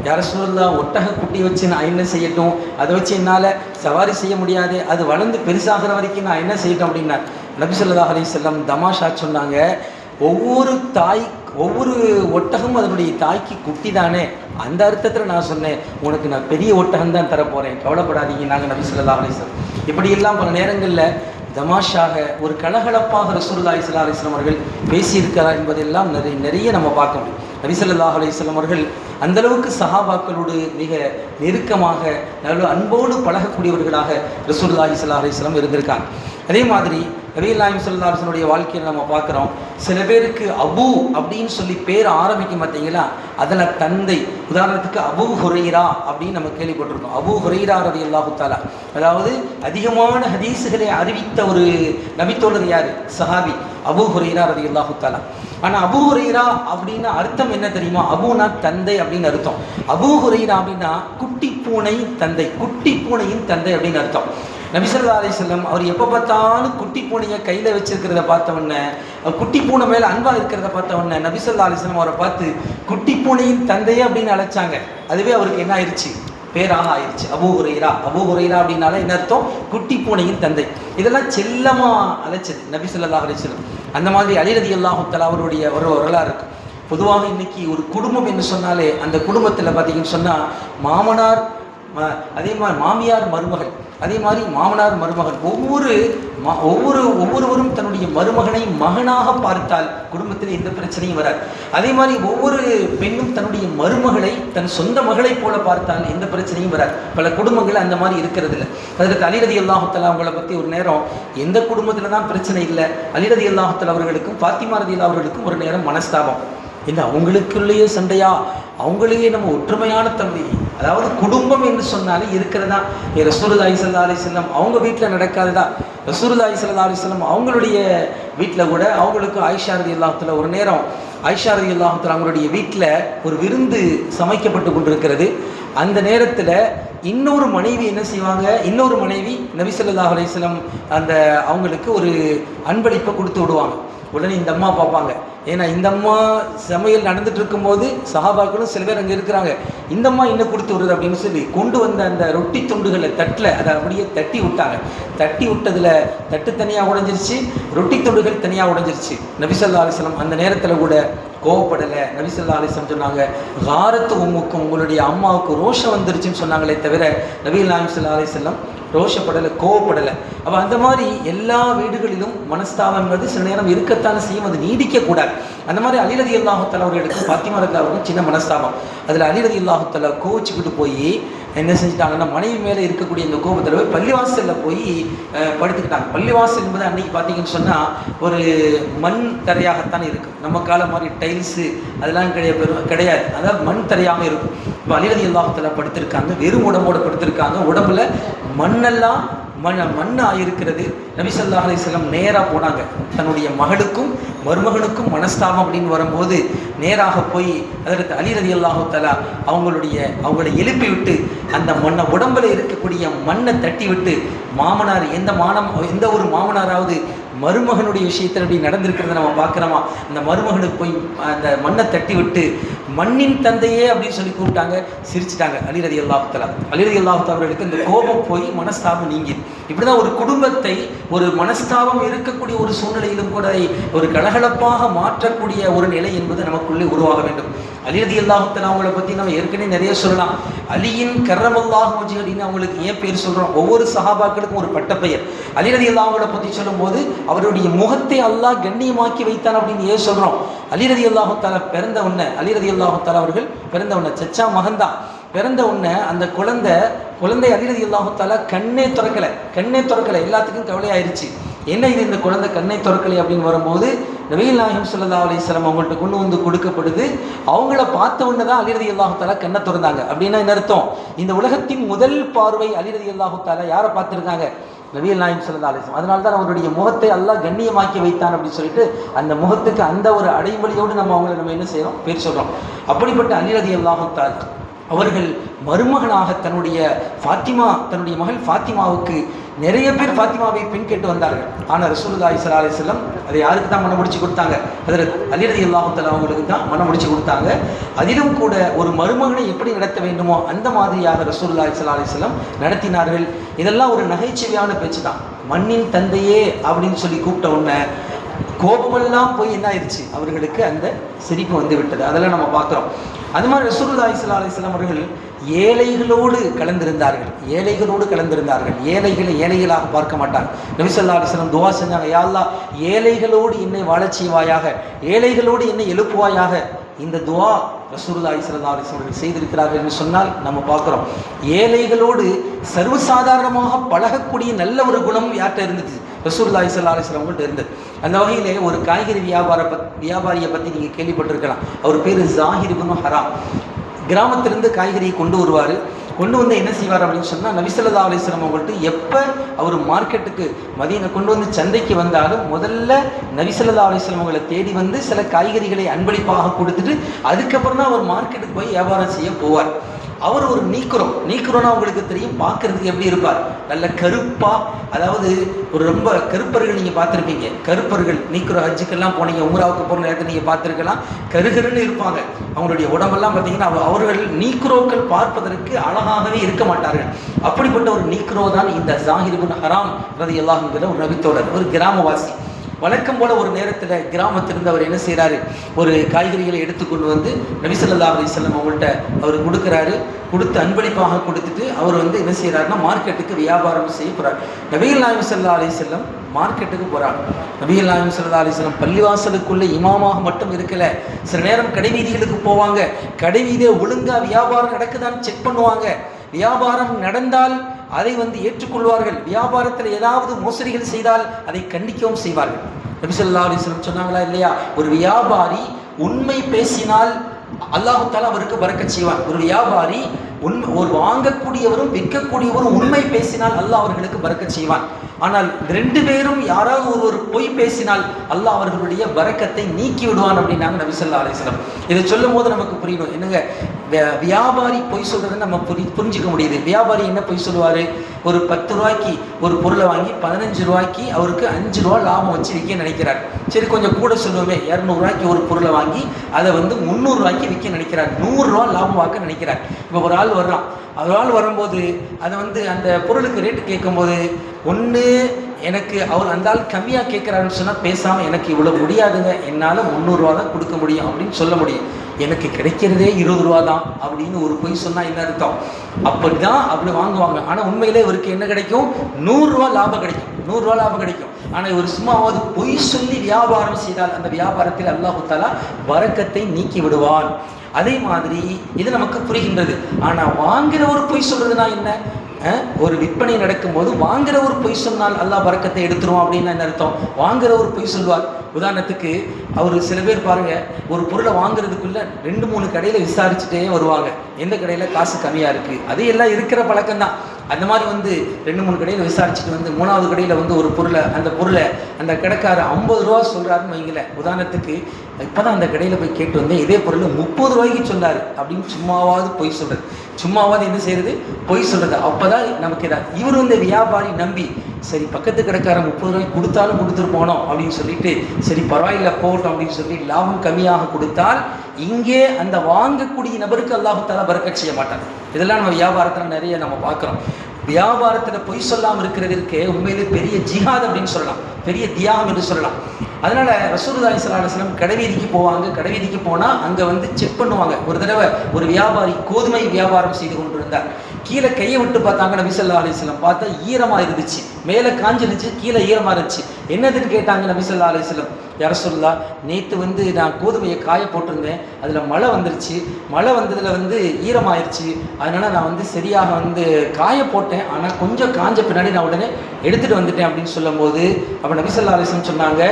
யா ரசூலுல்லாஹ், ஒட்டக குட்டி வச்சு நான் என்ன செய்யட்டும், அதை வச்சு என்னால் சவாரி செய்ய முடியாது, அது வளர்ந்து பெருசாகிற வரைக்கும் நான் என்ன செய்யட்டும் அப்படின்னார். நபி ஸல்லல்லாஹு அலைஹி வஸல்லம் தமாஷா சொன்னாங்க, ஒவ்வொரு ஒட்டகமும் அதனுடைய தாய்க்கு குட்டி தானே, அந்த அர்த்தத்தில் நான் சொன்னேன், உனக்கு நான் பெரிய ஒட்டகம் தான் தரப்போகிறேன், கவலைப்படாதீங்க நாங்கள் நபி ஸல்லல்லாஹு அலைஹி வஸல்லம். இப்படியெல்லாம் பல நேரங்களில் தமாஷாக ஒரு கலகலப்பாக ரசூலுல்லாஹி ஸல்லல்லாஹு அலைஹி வஸல்லம் அவர்கள் பேசியிருக்கிறார் என்பதெல்லாம் நிறைய நம்ம பார்க்க முடியும். நபி ஸல்லல்லாஹு அலைஹி வஸல்லம் அவர்கள் அந்தளவுக்கு சஹாபாக்களோடு மிக நெருக்கமாக நல்ல அன்போடு பழகக்கூடியவர்களாக ரசூலுல்லாஹி ஸல்லல்லாஹு அலைஹி வஸல்லம் இருந்திருக்காங்க. அதே மாதிரி நபிகள் நாயகம் ஸல்லல்லாஹு அலைஹி வஸல்லம் வாழ்க்கையில் நம்ம பார்க்குறோம், சில பேருக்கு அபு அப்படின்னு சொல்லி பேர் ஆரம்பிக்கும் பார்த்தீங்களா, அதில் தந்தை. உதாரணத்துக்கு அபூ ஹுரைரா அப்படின்னு நம்ம கேள்விப்பட்டிருக்கோம். அபூ ஹுரைரா ரலியல்லாஹு தஆலா, அதாவது அதிகமான ஹதீஸுகளை அறிவித்த ஒரு நபித்தோழர் யார், சஹாபி அபூ ஹுரைரா ரலியல்லாஹு தஆலா. ஆனால் அபூ ஹுரைரா அப்படின்னா அர்த்தம் என்ன தெரியுமா, அபூனா தந்தை அப்படின்னு அர்த்தம். அபூ ஹுரைரா அப்படின்னா குட்டி பூனையின் தந்தை, குட்டி பூனையின் தந்தை அப்படின்னு அர்த்தம். நபி ஸல்லல்லாஹு அலைஹி வஸல்லம் அவர் எப்போ பார்த்தாலும் குட்டி பூனையை கையில் வச்சிருக்கிறத பார்த்தவொடனே, குட்டி பூனை மேலே அன்பாக இருக்கிறத பார்த்தவொடனே நபி ஸல்லல்லாஹு அலைஹி வஸல்லம் அவரை பார்த்து குட்டி பூனையின் தந்தையே அப்படின்னு அழைச்சாங்க. அதுவே அவருக்கு என்ன ஆயிடுச்சு, பேராக ஆயிடுச்சு. அபூ ஹுரைரா அப்படின்னால என்ன அர்த்தம், குட்டி பூனையின் தந்தை. இதெல்லாம் செல்லமாக அழைச்சது நபி ஸல்லல்லாஹு அலைஹி வஸல்லம். அந்த மாதிரி அலி ரலியல்லாஹு தஆலா அவருடைய ஒரு வரலாறு இருக்குது. பொதுவாக இன்னைக்கு ஒரு குடும்பம் என்று சொன்னாலே அந்த குடும்பத்தில் பார்த்தீங்கன்னு சொன்னால் மாமனார், அதே மாதிரி மாமியார் மருமகள், அதே மாதிரி மாமனார் மருமகன், ஒவ்வொருவரும் தன்னுடைய மருமகனை மகனாக பார்த்தால் குடும்பத்தில் எந்த பிரச்சனையும் வராது. அதே மாதிரி ஒவ்வொரு பெண்ணும் தன்னுடைய மருமகளை தன் சொந்த மகளை போல பார்த்தால் எந்த பிரச்சனையும் வராது. பல குடும்பங்கள் அந்த மாதிரி இருக்கிறது இல்லை. அதற்கு அலி ரலியல்லாஹு தஆலா அவங்களை பற்றி ஒரு நேரம் எந்த குடும்பத்தில் தான் பிரச்சனை இல்லை, அலி ரலியல்லாஹு தஆலா அவர்களுக்கும் ஃபாத்திமா ரலியல்லாஹு அவர்களுக்கும் ஒரு நேரம் மனஸ்தாபம். என்ன அவங்களுக்குள்ளேயே சண்டையா, அவங்களையே நம்ம ஒற்றுமையான தம்பி, அதாவது குடும்பம் என்று சொன்னாலே இருக்கிறதா. ரசூலுல்லாஹி ஸல்லல்லாஹு அலைஹி வஸல்லம் அவங்க வீட்டில் நடக்காததா, ரசூலுல்லாஹி ஸல்லல்லாஹு அலைஹி வஸல்லம் அவங்களுடைய வீட்டில் கூட அவங்களுக்கு ஆயிஷா ரலியல்லாஹு தஆலா ஒரு நேரம் ஆயிஷா ரலியல்லாஹு தஆலா அவங்களுடைய வீட்டில் ஒரு விருந்து சமைக்கப்பட்டு கொண்டிருக்கிறது. அந்த நேரத்தில் இன்னொரு மனைவி என்ன செய்வாங்க, இன்னொரு மனைவி நபி ஸல்லல்லாஹு அலைஹி வஸல்லம் அந்த அவங்களுக்கு ஒரு அன்பளிப்பை கொடுத்து விடுவாங்க. உடனே இந்த அம்மா பார்ப்பாங்க, ஏன்னா இந்த அம்மா சமையல் நடந்துட்டு இருக்கும்போது சஹாபாக்களும் சில பேர் அங்கே இருக்கிறாங்க, இந்த அம்மா என்ன கொடுத்து விடுறது அப்படின்னு சொல்லி கொண்டு வந்த அந்த ரொட்டி துண்டுகளை தட்டில் அதை அப்படியே தட்டி விட்டாங்க. தட்டி விட்டதில் தட்டு தனியாக உடைஞ்சிருச்சு, ரொட்டி துண்டுகள் தனியாக உடைஞ்சிருச்சு. நபி ஸல்லல்லாஹு அலைஹி வஸல்லம் அந்த நேரத்தில் கூட கோவப்படலை. நபி ஸல்லல்லாஹு அலைஹி வஸல்லம் சொன்னாங்க, காரத்து உம்முக்கும், உங்களுடைய அம்மாவுக்கு ரோஷம் வந்துருச்சுன்னு சொன்னாங்களே தவிர நபிகள் நாயகம் ஸல்லல்லாஹு அலைஹி வஸல்லம் ரோஷப்படலை, கோவப்படலை. அப்போ அந்த மாதிரி எல்லா வீடுகளிலும் மனஸ்தாபம் என்பது சில நேரம் இருக்கத்தானே செய்யும், அது நீடிக்கக்கூடாது. அந்த மாதிரி அலி ரலியல்லாஹு தஆலா அவர்களுக்கு ஃபாத்திமா ரலியல்லாஹு அவர்களுக்கும் சின்ன மனஸ்தாபம். அதில் அலி ரலியல்லாஹு தஆலா கோவிச்சுக்கிட்டு போய் என்ன செஞ்சுட்டாங்கன்னா, மனைவி மேலே இருக்கக்கூடிய இந்த கோபத்தில் போய் பள்ளிவாசலில் போய் படுத்துக்கிட்டாங்க. பள்ளிவாசல் என்பது அன்றைக்கி பார்த்தீங்கன்னு சொன்னால் ஒரு மண் தரையாகத்தான் இருக்கும். நம்ம காலம் மாதிரி டைல்ஸு அதெல்லாம் கிடையாது, அதாவது மண் தரையாக இருக்கும். இப்போ அலி ரலியல்லாஹு தஆலா படுத்திருக்காங்க, வெறும் உடம்போடு படுத்திருக்காங்க, உடம்புல மண்ணெல்லாம் மண்ணாக இருக்கிறது. நபி ஸல்லல்லாஹு அலைஹி வஸல்லம் நேராக போனாங்க. தன்னுடைய மகளுக்கும் மருமகனுக்கும் மனஸ்தாபம் அப்படின்னு வரும்போது நேராக போய் அதற்கு அலி ரலியல்லாஹு தஆலா அவங்களை எழுப்பி விட்டு அந்த மண்ணை உடம்புல இருக்கக்கூடிய மண்ணை தட்டி விட்டு, எந்த ஒரு மாமனாராவது மருமகனுடைய விஷயத்தில் அப்படி நடந்திருக்கிறத நம்ம பார்க்குறோமா? அந்த மருமகனுக்கு போய் அந்த மண்ணை தட்டி விட்டு மண்ணின் தந்தையே அப்படின்னு சொல்லி கூப்பிட்டாங்க, சிரிச்சிட்டாங்க. அலி ரலியல்லாஹு தஆலா அவர்களுக்கு இந்த கோபம் போய் மனஸ்தாபம் நீங்கி, இப்படிதான் ஒரு குடும்பத்தை ஒரு மனஸ்தாபம் இருக்கக்கூடிய ஒரு சூழ்நிலையிலும் கூட ஒரு கலகலப்பாக மாற்றக்கூடிய ஒரு நிலை என்பது நமக்குள்ளே உருவாக வேண்டும். அலி ரலியல்லாஹு தஆலா அவங்களை பற்றி நம்ம ஏற்கனவே நிறைய சொல்லலாம். அலியின் கர்ரமல்லாஹு வஜ்ஹு அப்படின்னு அவங்களுக்கு ஏன் பேர் சொல்கிறோம்? ஒவ்வொரு சஹாபாக்களுக்கும் ஒரு பட்ட பெயர். அலி ரலியல்லாஹு அவங்களை பற்றி சொல்லும்போது அவருடைய முகத்தை அல்லாஹ் கண்ணியமாக்கி வைத்தான் அப்படின்னு ஏன் சொல்கிறோம்? அலி ரலியல்லாஹு தஆலா பிறந்த உடனே, அலி ரலியல்லாஹு தஆலா அவர்கள் பிறந்த உடனே, சச்சா மகன்தான், பிறந்த உடனே அந்த குழந்தை அலி ரலியல்லாஹு தஆலா கண்ணே திறக்கலை. எல்லாத்துக்கும் கவலையாயிருச்சு. என்ன இது, இந்த குழந்தை கண்ணை திறக்கலை அப்படின்னு வரும்போது நபிகள் நாயகம் ஸல்லல்லாஹு அலைஹி வஸல்லம் அவங்கள்ட்ட கொண்டு வந்து கொடுக்கப்படுது. அவங்கள பார்த்த உடனே தான் அலி ரலியல்லாஹு தஆலா கண்ணை திறந்தாங்க. அப்படின்னா என்ன அர்த்தம்? இந்த உலகத்தின் முதல் பார்வை அலி ரலியல்லாஹு தஆலா யாரை பார்த்துருக்காங்க? நபிகள் நாயகம் ஸல்லல்லாஹு அலைஹி வஸல்லம். அதனால தான் அவருடைய முகத்தை அல்லாஹ் கண்ணியமாக்கி வைத்தான் அப்படின்னு சொல்லிட்டு அந்த முகத்துக்கு அந்த ஒரு அடைமொழியோடு நம்ம என்ன செய்யறோம்? பேர் சொல்றோம். அப்படிப்பட்ட அலி ரலியல்லாஹு தஆலா அவர்கள் மருமகனாக தன்னுடைய மகள் ஃபாத்திமாவுக்கு நிறைய பேர் ஃபாத்திமாவை பெண் கேட்டு வந்தார்கள். ஆனால் ரசூலுல்லாஹி ஸல்லல்லாஹு அலைஹி வஸல்லம் அதை யாருக்கு தான் மனம் முடிச்சு கொடுத்தாங்க? ஹஜ்ரத் அலி ரலியல்லாஹு தஆலா அவங்களுக்கு தான் மனம் முடிச்சு கொடுத்தாங்க. அதிலும் கூட ஒரு மருமகனை எப்படி நடத்த வேண்டுமோ அந்த மாதிரியாக ரசூலுல்லாஹி ஸல்லல்லாஹு அலைஹி வஸல்லம் நடத்தினார்கள். இதெல்லாம் ஒரு நகைச்சுவையான பேச்சு தான். மண்ணின் தந்தையே அப்படின்னு சொல்லி கூப்பிட்ட உடனே கோபமெல்லாம் போய் என்ன ஆயிடுச்சு? அவர்களுக்கு அந்த சிரிப்பு வந்து விட்டது. அதெல்லாம் நம்ம பார்க்குறோம். அது மாதிரி ரசூலுல்லாஹி ஸல்லல்லாஹு அலைஹி வஸல்லம் அவர்கள் ஏழைகளோடு கலந்திருந்தார்கள். ஏழைகளாக பார்க்க மாட்டாங்க. நபி ஸல்லல்லாஹு அலைஹி வஸல்லம் துஆ செஞ்சாங்க, யா அல்லாஹ் ஏழைகளோடு என்னை வாழச் செய்வாயாக, ஏழைகளோடு என்னை எழுப்புவாயாக. இந்த துஆ ரசூலுல்லாஹி ஸல்லல்லாஹு அலைஹி வஸல்லம் செய்திருக்கிறார்கள் என்று சொன்னால் நம்ம பார்க்குறோம். ஏழைகளோடு சர்வசாதாரணமாக பழகக்கூடிய நல்ல ஒரு குணம் யார்கிட்ட இருந்துச்சு? ரசூலுல்லாஹி ஸல்லல்லாஹு அலைஹி வஸல்லம் அவங்கள்ட்ட இருந்தது. அந்த வகையிலே ஒரு காய்கறி வியாபாரியை பற்றி நீங்கள் கேள்விப்பட்டிருக்கலாம். அவர் பேர் ஜாஹிர் இப்னு ஹராம். கிராமத்திலிருந்து காய்கறியை கொண்டு வருவார். கொண்டு வந்து என்ன செய்வார் அப்படின்னு சொன்னால், நபி ஸல்லல்லாஹு அலைஹி வஸல்லம் அவங்கள்ட்ட எப்போ அவர் மார்க்கெட்டுக்கு மதீனா கொண்டு வந்து சந்தைக்கு வந்தாலும் முதல்ல நபி ஸல்லல்லாஹு அலைஹி வஸல்லம் அவங்களை தேடி வந்து சில காய்கறிகளை அன்பளிப்பாக கொடுத்துட்டு அதுக்கப்புறம் தான் அவர் மார்க்கெட்டுக்கு போய் வியாபாரம் செய்ய போவார். அவர் ஒரு நீக்குறோன்னா உங்களுக்கு தெரியும், பார்க்கறதுக்கு எப்படி இருப்பார்? நல்ல கருப்பா, அதாவது ஒரு ரொம்ப கருப்பர்கள் நீங்கள் பார்த்துருப்பீங்க. கருப்பர்கள் நீக்குற ஹஜ்ஜுக்கெல்லாம் போனீங்க, உம்ராவுக்கு போகிற நேரத்தில் நீங்கள் பார்த்துருக்கலாம், கருகருன்னு இருப்பாங்க. அவங்களுடைய உடம்பெல்லாம் பார்த்தீங்கன்னா அவர்கள் நீக்குரோக்கள் பார்ப்பதற்கு அழகாகவே இருக்க மாட்டார்கள். அப்படிப்பட்ட ஒரு நீக்குரோ தான் இந்த ஜாஹிர் இப்னு ஹராம் ரலியல்லாஹு அன்ஹு ஒரு நபித்தோழர், ஒரு கிராமவாசி. வழக்கம் போல ஒரு நேரத்தில் கிராமத்திலிருந்து அவர் என்ன செய்கிறாரு? ஒரு காய்கறிகளை எடுத்துக்கொண்டு வந்து நபி ஸல்லல்லாஹு அலைஹி வஸல்லம் அவங்கள்ட்ட அவர் கொடுக்குறாரு. கொடுத்து அன்பளிப்பாக கொடுத்துட்டு அவர் வந்து என்ன செய்கிறாருன்னா மார்க்கெட்டுக்கு வியாபாரம் செய்ய போகிறார். நபிகள் நாயகம் ஸல்லல்லாஹு அலைஹி வஸல்லம் மார்க்கெட்டுக்கு போகிறாங்க. நபிகள் நாயகம் ஸல்லல்லாஹு அலைஹி வஸல்லம் பள்ளிவாசலுக்குள்ளே இமாமாக மட்டும் இருக்கலை, சில நேரம் கடைவீதிகளுக்கு போவாங்க. கடைவீதியை ஒழுங்காக வியாபாரம் நடக்குதான்னு செக் பண்ணுவாங்க. வியாபாரம் நடந்தால் அதை வந்து ஏற்றுக்கொள்வார்கள். வியாபாரத்தில் ஏதாவது மோசடிகள் செய்தால் அதை கண்டிக்கவும் செய்வார்கள். நபி ஸல்லல்லாஹு அலைஹி வஸல்லம் சொன்னாங்களா இல்லையா? ஒரு வியாபாரி உண்மை பேசினால் அல்லாஹ் தஆலா அவருக்கு பரக்கத் செய்வான். ஒரு வியாபாரி ஒரு வாங்கக்கூடியவரும் விற்கக்கூடியவரும் உண்மை பேசினால் அல்லாஹ் அவர்களுக்கு பரக்கத் செய்வான். ஆனால் ரெண்டு பேரும் யாராவது ஒருவர் பொய் பேசினால் அல்லாஹ் அவர்களுடைய பரக்கத்தை நீக்கி விடுவான் அப்படின்னாங்க நபி ஸல்லல்லாஹு அலைஹி வஸல்லம். இதை சொல்லும் போது நமக்கு புரியணும், என்னங்க வியாபாரி பொய் சொல்றதை நம்ம புரிஞ்சிக்க முடியுது. வியாபாரி என்ன பொய் சொல்லுவார்? ஒரு 10 ரூபாய்க்கு ஒரு பொருளை வாங்கி 15 ரூபாய்க்கு அவருக்கு 5 ரூபா லாபம் வச்சு விற்க நினைக்கிறார். சரி கொஞ்சம் கூட சொல்லுவோமே, 200 ரூபாய்க்கு ஒரு பொருளை வாங்கி அதை வந்து 300 ரூபாய்க்கு விற்க நினைக்கிறார். 100 ரூபா லாபம் வாக்க நினைக்கிறார். இப்போ ஒரு ஆள் வர்றான். ஒரு வரும்போது அதை வந்து அந்த பொருளுக்கு ரேட்டு கேட்கும்போது ஒன்று எனக்கு அவர் அந்த ஆள் கம்மியாக கேட்குறாருன்னு சொன்னால் பேசாமல் எனக்கு இவ்வளோ முடியாதுங்க, என்னால் 300 ரூபா தான் கொடுக்க முடியும் அப்படின்னு சொல்ல முடியும். எனக்கு கிடைக்கிறதே 20 ரூபா தான் அப்படின்னு ஒரு பொய் சொன்னால் என்ன அர்த்தம்? அப்படி தான் அப்படி வாங்குவாங்க. ஆனால் உண்மையிலே இவருக்கு என்ன கிடைக்கும்? 100 ரூபா லாபம் கிடைக்கும். 100 ரூபா லாபம் கிடைக்கும். ஆனால் இவர் சும்மாவது பொய் சொல்லி வியாபாரம் செய்தால் அந்த வியாபாரத்தில் அல்லாஹ் தஆலா பரக்கத்தை நீக்கி விடுவான். அதே மாதிரி இது நமக்கு புரிகின்றது. ஆனால் வாங்குற ஒரு பொய் சொல்றதுனா என்ன? ஒரு விற்பனை நடக்கும்போது வாங்குற ஒரு பொய் சொன்னால் அல்லாஹ் பரக்கத்தை எடுத்துருவோம் அப்படின்னு என்ன அர்த்தம்? வாங்குற ஒரு பொய் சொல்வார். உதாரணத்துக்கு அவர் சில பேர் பாருங்க, ஒரு பொருளை வாங்குறதுக்குள்ள 2-3 கடையில் விசாரிச்சுட்டே வருவாங்க. எந்த கடையில் காசு கம்மியாக இருக்குது, அதையெல்லாம் இருக்கிற பழக்கம் தான். அந்த மாதிரி வந்து 2-3 கடையில் விசாரிச்சுட்டு வந்து 3வது கடையில் வந்து ஒரு பொருளை அந்த கடைக்காரர் 50 ரூபா சொல்கிறாருன்னு வைங்களேன். உதாரணத்துக்கு இப்போ தான் அந்த கடையில் போய் கேட்டு வந்தேன், இதே பொருள் 30 ரூபாய்க்கு சொன்னார் அப்படின்னு சும்மாவாவது பொய் சொல்கிறது. சும்மாவாவது என்ன செய்கிறது? பொய் சொல்கிறது. அப்போ தான் நமக்கு இவர் வந்து வியாபாரி நம்பி சரி பக்கத்து கடைக்காரன் 30 ரூபாய் கொடுத்தாலும் கொடுத்துட்டு போனோம் அப்படின்னு சொல்லிட்டு சரி பரவாயில்ல போகட்டும் அப்படின்னு சொல்லி லாபம் கம்மியாக கொடுத்தால் இங்கே அந்த வாங்கக்கூடிய நபருக்கு அல்லாஹ் தஆலா பரக்கத் செய்ய மாட்டார். இதெல்லாம் நம்ம வியாபாரத்தில் நிறைய நம்ம பார்க்குறோம். வியாபாரத்தில் பொய் சொல்லாமல் இருக்கிறதுக்கு உண்மையிலே பெரிய ஜிஹாத் அப்படின்னு சொல்லலாம், பெரிய தியாகம் என்று சொல்லலாம். அதனால் ரசூலுல்லாஹி ஸல்லல்லாஹு அலைஹி வஸல்லம் கடைவீதிக்கு போவாங்க. கடைவீதிக்கு போனால் அங்கே வந்து செக் பண்ணுவாங்க. ஒரு தடவை ஒரு வியாபாரி கோதுமை வியாபாரம் செய்து கொண்டிருந்தார். கீழே கையை விட்டு பார்த்தாங்க. நபி ஸல்லல்லாஹு அலைஹி வஸல்லம் பார்த்தா ஈரமாக இருந்துச்சு, மேலே காஞ்சிருந்துச்சு, கீழே ஈரமாக இருந்துச்சு. என்னதுன்னு கேட்டாங்க நபி ஸல்லல்லாஹு அலைஹி வஸல்லம். யா ரசூலுல்லாஹ், நேற்று வந்து நான் கோதுமையை காய போட்டிருந்தேன், அதில் மழை வந்துருச்சு, மழை வந்ததில் ஈரமாயிருச்சு, அதனால் நான் சரியாக காய போட்டேன், ஆனால் கொஞ்சம் காஞ்ச பின்னாடி நான் உடனே எடுத்துகிட்டு வந்துட்டேன் அப்படின்னு சொல்லும்போது அப்போ நபி ஸல்லல்லாஹு அலைஹி வஸல்லம் சொன்னாங்க,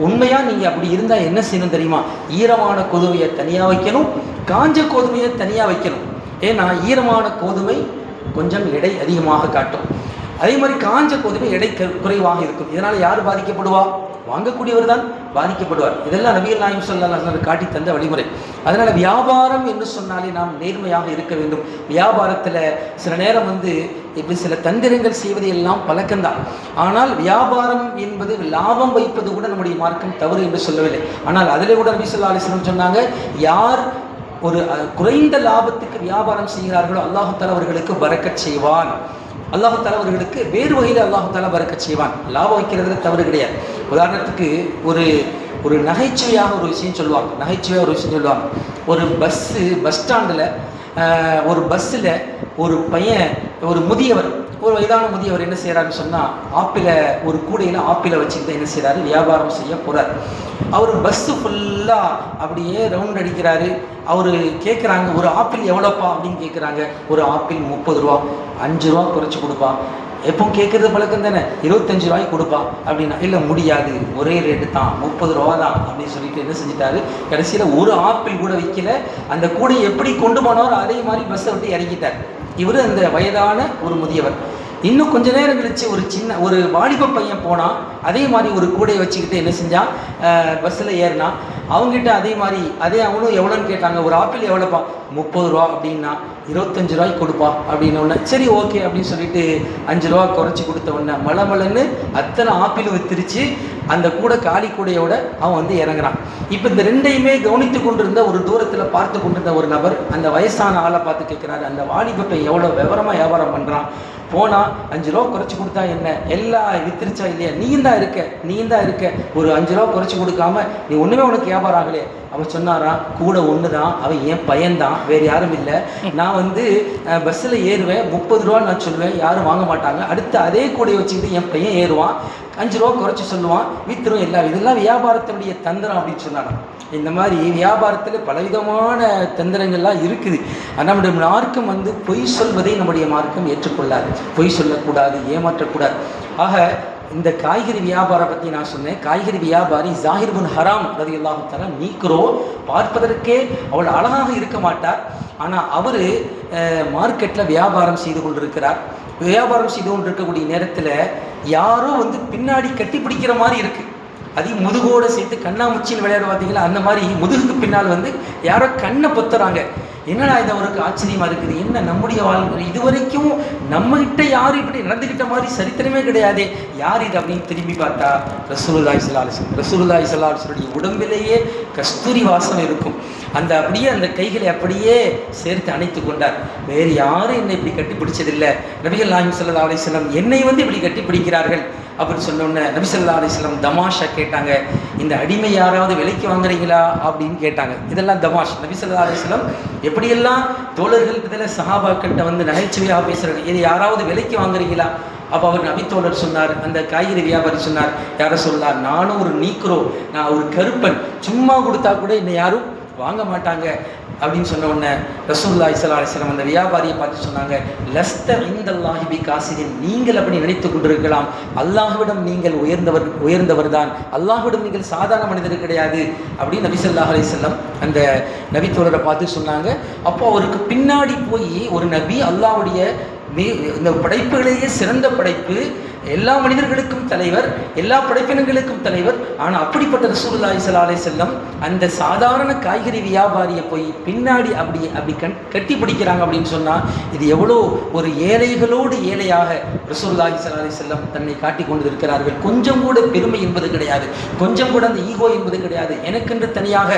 உண்மையாக நீங்கள் அப்படி இருந்தால் என்ன செய்யணும் தெரியுமா? ஈரமான கோதுமையை தனியாக வைக்கணும், காஞ்ச கோதுமையை தனியாக வைக்கணும். ஏன்னா ஈரமான கோதுமை கொஞ்சம் எடை அதிகமாக காட்டும், அதே மாதிரி காஞ்ச கோதுமை எடை குறைவாக இருக்கும். இதனால் யார் பாதிக்கப்படுவா? வாங்கக்கூடியவர் தான் பாதிக்கப்படுவார். இதெல்லாம் நபிகள் நாயகம் ஸல்லல்லாஹு அலைஹி வஸல்லம் காட்டி தந்த வழிமுறை. அதனால் வியாபாரம் என்று சொன்னாலே நாம் நேர்மையாக இருக்க வேண்டும். வியாபாரத்தில் சில நேரம் இப்படி சில தந்திரங்கள் செய்வது எல்லாம் பழக்கம்தான். ஆனால் வியாபாரம் என்பது லாபம் வைப்பது கூட நம்முடைய மார்க்கம் தவறு என்று சொல்லவில்லை. ஆனால் அதில் கூட நபி ஸல்லல்லாஹு அலைஹி வஸல்லம் சொன்னாங்க, யார் ஒரு குறைந்த லாபத்துக்கு வியாபாரம் செய்கிறார்களோ அல்லாஹ் தஆலா அவர்களுக்கு பரக்கத் செய்வான். அல்லாஹ் தஆலா அவர்களுக்கு வேறு வகையில் அல்லாஹ் தஆலா பரக்கத் செய்வான். லாபம் வைக்கிறதுல தவறு கிடையாது. உதாரணத்துக்கு ஒரு நகைச்சுவையாக ஒரு விஷயம் சொல்லுவாங்க. ஒரு பஸ் ஸ்டாண்டில் ஒரு பஸ்ஸில் ஒரு பையன், ஒரு முதியவர், ஒரு வயதான முதியவர் என்ன செய்கிறாருன்னு சொன்னால் ஒரு கூடையில் ஆப்பிளை வச்சுக்கிட்டு என்ன செய்கிறாரு, வியாபாரம் செய்ய போகிறார். அவர் பஸ்ஸு ஃபுல்லாக அப்படியே ரவுண்ட் அடிக்கிறாரு. அவர் கேட்குறாங்க, ஒரு ஆப்பிள் எவ்வளோப்பா அப்படின்னு கேட்குறாங்க. ஒரு ஆப்பிள் 30 ரூபா, 5 ரூபா குறைச்சி கொடுப்பா. எப்போ கேட்குறது பழக்கம் தானே, 25 ரூபாய்க்கு கொடுப்பா அப்படின்னா, இல்லை முடியாது, ஒரே ரேட்டு தான், 30 ரூபா தான் அப்படின்னு சொல்லிட்டு என்ன செஞ்சிட்டாரு, கடைசியில் ஒரு ஆப்பிள் கூட விற்கல. அந்த கூடையை எப்படி கொண்டு போனாரோ அதே மாதிரி பஸ்ஸை விட்டு இறங்கிட்டார். இவர் அந்த வயதான ஒரு முதியவர். இன்னும் கொஞ்ச நேரம் கழிச்சு ஒரு வாலிப பையன் போனான். அதே மாதிரி ஒரு கூடையை வச்சுக்கிட்டு என்ன செஞ்சான், பஸ்ஸில் ஏறினான். அவங்ககிட்ட அதே அவனும் எவ்வளோன்னு கேட்டாங்க. ஒரு ஆப்பிள் எவ்வளோப்பா? 30 ரூபா அப்படின்னா. 25 ரூபாய்க்கு கொடுப்பா அப்படின்னு உடனே சரி ஓகே அப்படின்னு சொல்லிட்டு 5 ரூபா குறைச்சி கொடுத்த உடனே மலமலன்னு அத்தனை ஆப்பிள் வித்துருச்சு. அந்த காலி கூடையோட அவன் இறங்குறான். இப்போ இந்த ரெண்டையுமே கவனித்து கொண்டிருந்த ஒரு தூரத்தில் பார்த்து கொண்டிருந்த ஒரு நபர் அந்த வயசான ஆளை பார்த்து கேட்குறாரு, அந்த வாலிபப்பை எவ்வளோ விவரமாக வியாபாரம் பண்ணுறான், போனால் 5 ரூபா குறைச்சி கொடுத்தா என்ன, எல்லாம் வித்துருச்சா இல்லையா, நீ தான் இருக்க, ஒரு 5 ரூபா குறைச்சி கொடுக்காம நீ ஒன்றுமே உனக்கு வியாபாரம் ஆகலையே. அவன் சொன்னாரான், கூட ஒன்று தான், அவன் என் பையன்தான், வேறு யாரும் இல்லை. நான் பஸ்ஸில் ஏறுவேன், 30 ரூபா நான் சொல்லுவேன், யாரும் வாங்க மாட்டாங்க. அடுத்து அதே கூடையை வச்சுக்கிட்டு என் பையன் ஏறுவான், 5 ரூபா குறைச்சி சொல்லுவான், வித்துரும். இதெல்லாம் வியாபாரத்தினுடைய தந்திரம் அப்படின்னு சொன்னாரான். இந்த மாதிரி வியாபாரத்தில் பலவிதமான தந்திரங்கள்லாம் இருக்குது. நம்முடைய மார்க்கம் பொய் சொல்வதை நம்முடைய மார்க்கம் ஏற்றுக்கொள்ளாது. பொய் சொல்லக்கூடாது, ஏமாற்றக்கூடாது. ஆக இந்த காய்கறி வியாபாரம் பற்றி நான் சொன்னேன். காய்கறி வியாபாரி ஜாஹிர் பின் ஹராம் ரலியல்லாஹு தஆலா நீக்ரோ, பார்ப்பதற்கே அவள் அழகாக இருக்க மாட்டார். ஆனால் அவர் மார்க்கெட்டில் வியாபாரம் செய்து கொண்டிருக்கிறார். வியாபாரம் செய்து கொண்டிருக்கக்கூடிய நேரத்தில் யாரோ பின்னாடி கட்டி பிடிக்கிற மாதிரி இருக்குது. அதையும் முதுகோடு சேர்த்து கண்ணாமூச்சின்னு விளையாட பார்த்தீங்களா, அந்த மாதிரி முதுகுக்கு பின்னால் யாரோ கண்ணை பொத்துறாங்க. என்னடா இது அவருக்கு ஆச்சரியமாக இருக்குது, என்ன நம்முடைய வாழ்க்கை இதுவரைக்கும் நம்மகிட்ட யாரும் இப்படி நடந்துக்கிட்ட மாதிரி சரித்திரமே கிடையாதே, யார் இது அப்படின்னு திரும்பி பார்த்தா ரசூலுல்லாஹி ஸல்லல்லாஹு அலைஹி வஸல்லம். ரசூலுல்லாஹி ஸல்லல்லாஹு அலைஹி வஸல்லம் உடம்பிலேயே கஸ்தூரி வாசம் இருக்கும். அப்படியே அந்த கைகளை அப்படியே சேர்த்து அணைத்து கொண்டார். வேறு யாரும் என்னை இப்படி கட்டி பிடிச்சதில்லை, நபிகள் நாயகம் ஸல்லல்லாஹு அலைஹி வஸல்லம் என்னை இப்படி கட்டி பிடிக்கிறார்கள் அப்படின்னு சொன்னோன்னே நபி ஸல்லல்லாஹு அலைஹி வஸல்லம் தமாஷா கேட்டாங்க, இந்த அடிமை யாராவது விலைக்கு வாங்குறீங்களா அப்படின்னு கேட்டாங்க. இதெல்லாம் தமாஷ். நபி ஸல்லல்லாஹு அலைஹி வஸல்லம் எப்படியெல்லாம் தோழர்கள்கிட்ட சஹாபாக்கிட்ட நகைச்சுவையாக பேசுகிறாங்க, இது யாராவது விலைக்கு வாங்குறீங்களா? அப்போ அவர் நபித்தோழர் சொன்னார், அந்த காய்கறி வியாபாரி சொன்னார், யார சொல்லார், நானும் ஒரு நீக்ரோ, நான் ஒரு கருப்பன், சும்மா கொடுத்தா கூட என்னை யாரும் வாங்க மாட்டாங்க அப்படின்னு சொன்ன உடனே ரசூலுல்லாஹி ஸல்லல்லாஹு அலைஹி வஸல்லம் அந்த வியாபாரியை பார்த்து சொன்னாங்க, லஸ்த இன்தல்லாஹி பிகாசிரின், நீங்கள் அப்படி நினைத்து கொண்டிருக்கலாம், அல்லாஹ்விடம் நீங்கள் உயர்ந்தவர் தான், அல்லாஹ்விடம் நீங்கள் சாதாரண மனிதர் கிடையாது அப்படின்னு நபி ஸல்லல்லாஹு அலைஹி வஸல்லம் அந்த நபித்தோழரை பார்த்து சொன்னாங்க. அப்போ அவருக்கு பின்னாடி போய் ஒரு நபி, அல்லாஹ்வுடைய இந்த படைப்புகளையே சிறந்த படைப்பு, எல்லா மனிதர்களுக்கும் தலைவர், எல்லா படைப்பினங்களுக்கும் தலைவர். ஆனால் அப்படிப்பட்ட ரசூலுல்லாஹி ஸல்லல்லாஹு அலைஹி வஸல்லம் அந்த சாதாரண காய்கறி வியாபாரியை போய் பின்னாடி அப்படி கட்டி பிடிக்கிறாங்க அப்படின்னு சொன்னால் இது எவ்வளோ ஒரு ஏழைகளோடு ஏழையாக ரசூலுல்லாஹி ஸல்லல்லாஹு அலைஹி வஸல்லம் தன்னை காட்டி கொண்டு இருக்கிறார்கள். கொஞ்சம் கூட பெருமை என்பது கிடையாது, கொஞ்சம் கூட அந்த ஈகோ என்பது கிடையாது, எனக்கென்று தனியாக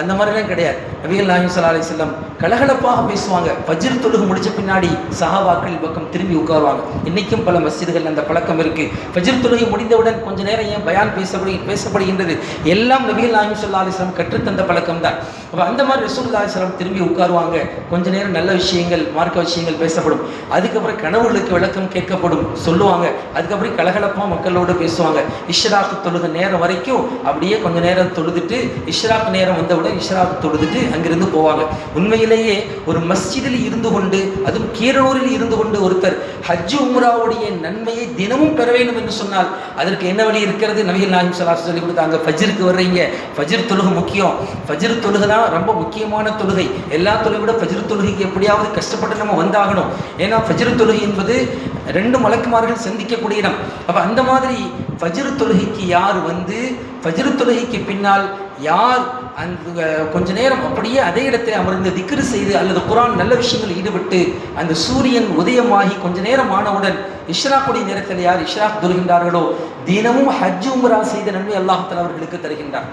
அந்த மாதிரிலாம் கிடையாது. நபிகள் நாயகம் ஸல்லல்லாஹு அலைஹி வஸல்லம் கலகலப்பாக பேசுவாங்க. ஃபஜ்ர் தொழுகை முடிச்ச பின்னாடி சஹாபாக்கள் பக்கம் திரும்பி உட்காருவாங்க. இன்னைக்கும் பல மஸ்ஜிதுகள் அந்த பழக்கம் இருக்கு. ஃபஜ்ர் தொழுகை முடிந்தவுடன் கொஞ்ச நேரம் ஏன் பயான் பேசப்படுகின்றது, எல்லாம் நபிகள் நாயகம் ஸல்லல்லாஹு அலைஹி வஸல்லம் கற்றுத்தந்த பழக்கம் தான். அப்போ அந்த மாதிரி ரசூலுல்லாஹி ஸல்லல்லாஹு அலைஹி வஸல்லம் திரும்பி உட்காருவாங்க. கொஞ்ச நேரம் நல்ல விஷயங்கள், மார்க்க விஷயங்கள் பேசப்படும். அதுக்கப்புறம் கனவுகளுக்கு விளக்கம் கேட்கப்படும், சொல்லுவாங்க. அதுக்கப்புறம் கலகலப்பாக மக்களோடு பேசுவாங்க. இஷ்ராக்கு தொழுகை நேரம் வரைக்கும் அப்படியே கொஞ்ச நேரம் தொழுதுட்டு இஷ்ராக் நேரம் வந்தவுடன் இஷ்ராக் தொழுதுட்டு அங்கிருந்து போவாங்க. உண்மையிலேயே ஒரு மஸ்ஜிதில் இருந்து கொண்டு, அதுவும் கீரனூரில் இருந்து கொண்டு ஒருத்தர் ஹஜ் உம்ராவுடைய நன்மையை தினமும் பெற வேண்டும் என்று சொன்னால் அதற்கு என்ன வழி இருக்கிறது? நபிகள் நாயகம் ஸல்லல்லாஹு அலைஹி வஸல்லம் சொல்லி கொடுத்தாங்க. ஃபஜ்ருக்கு வர்றீங்க, ஃபஜ்ர் தொழுகை முக்கியம். ஃபஜ்ர் தொழுகை தான் ரொம்ப முக்கியமான தொழுகை. எல்லா தொழுகை விட ஃபஜ்ர் தொழுகைக்கு எப்படியாவது கஷ்டப்பட்டு நம்ம வந்தாகணும். ஏன்னா ஃபஜ்ர் தொழுகை என்பது 2 மலக்குமார்கள் சந்திக்கக்கூடிய இடம். அப்போ அந்த மாதிரி ஃபஜ்ர் தொழுகைக்கு யார் வந்து ஃபஜ்ர் தொழுகைக்கு பின்னால் யார் அந்த கொஞ்ச நேரம் அப்படியே அதே இடத்தில் அமர்ந்து திக்ரு செய்து அல்லது குர்ஆன் நல்ல விஷயங்கள் ஈடுபட்டு அந்த சூரியன் உதயமாகி கொஞ்ச நேரம் ஆனவுடன் இஷ்ராக்குடைய நேரத்தில் யார் இஷ்ராக் தொழுகின்றார்களோ தினமும் ஹஜ் உம்ரா செய்த நன்மை அல்லாஹ் தஆலா அவர்களுக்கு தருகின்றார்.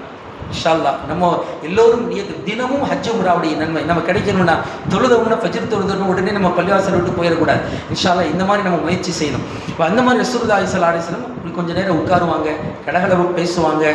இன்ஷா அல்லாஹ் நம்ம எல்லோரும் தினமும் ஹஜ் உம்ராவுடைய நன்மை நம்ம கிடைக்கணும்னா தொழுதவுடனே ஃபஜ்ர் தொழுதவுடனே உடனே நம்ம பள்ளிவாசல் விட்டு போயிடக்கூடாது. இன்ஷா அல்லாஹ் இந்த மாதிரி நம்ம முயற்சி செய்யணும். இப்போ அந்த மாதிரி ரசூலுல்லாஹி ஸல்லல்லாஹு அலைஹி வஸல்லம் கொஞ்ச நேரம் உட்காருவாங்க, கடகடவு பேசுவாங்க,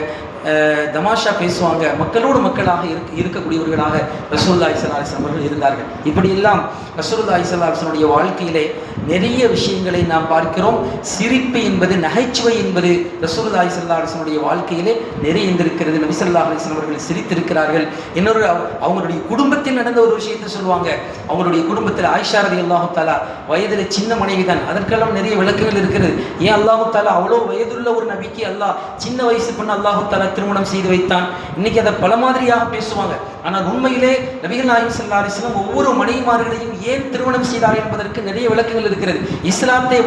தமாஷா பேசுவாங்க. மக்களோடு மக்களாக இருக்கக்கூடியவர்களாக ரசூலுல்லாஹி ஸல்லல்லாஹு அலைஹி வஸல்லம் அவர்கள் இருந்தார்கள். இப்படியெல்லாம் ரசூலுல்லாஹி ஸல்லல்லாஹு அலைஹி வஸல்லம் உடைய வாழ்க்கையிலே நிறைய விஷயங்களை நாம் பார்க்கிறோம். சிரிப்பு என்பது, நகைச்சுவை என்பது ரசூலுல்லாஹி ஸல்லல்லாஹு அலைஹி வஸல்லம் உடைய வாழ்க்கையிலே நிறைய இருந்திருக்கிறது. நபி ஸல்லல்லாஹு அலைஹி வஸல்லம் அவர்கள் சிரித்திருக்கிறார்கள். இன்னொரு அவங்களுடைய குடும்பத்தில் நடந்த ஒரு விஷயத்தை சொல்லுவாங்க. அவங்களுடைய குடும்பத்தில் ஆயிஷா ரலியல்லாஹு தஆலா வயதில் சின்ன மனைவி தான். அதற்கெல்லாம் நிறைய விளக்கங்கள் இருக்கிறது. ஏன் அல்லாஹு தஆலா அவ்வளோ வயதுள்ள ஒரு நபிக்கு அல்லாஹ் சின்ன வயசு பண்ண அல்லாஹு தஆலா திருமணம் செய்து வைத்தான்? இன்னைக்கு அதை பல மாதிரியாக பேசுவாங்க. ஆனால் உண்மையிலே நபிகள் நாயகம் ஸல்லல்லாஹு அலைஹி வஸல்லம் ஒவ்வொரு மனைவிமார்களையும் ஏன் திருமணம் செய்தார் என்பதற்கு நிறைய விளக்கங்கள் இருக்கிறது. இஸ்லாத்தை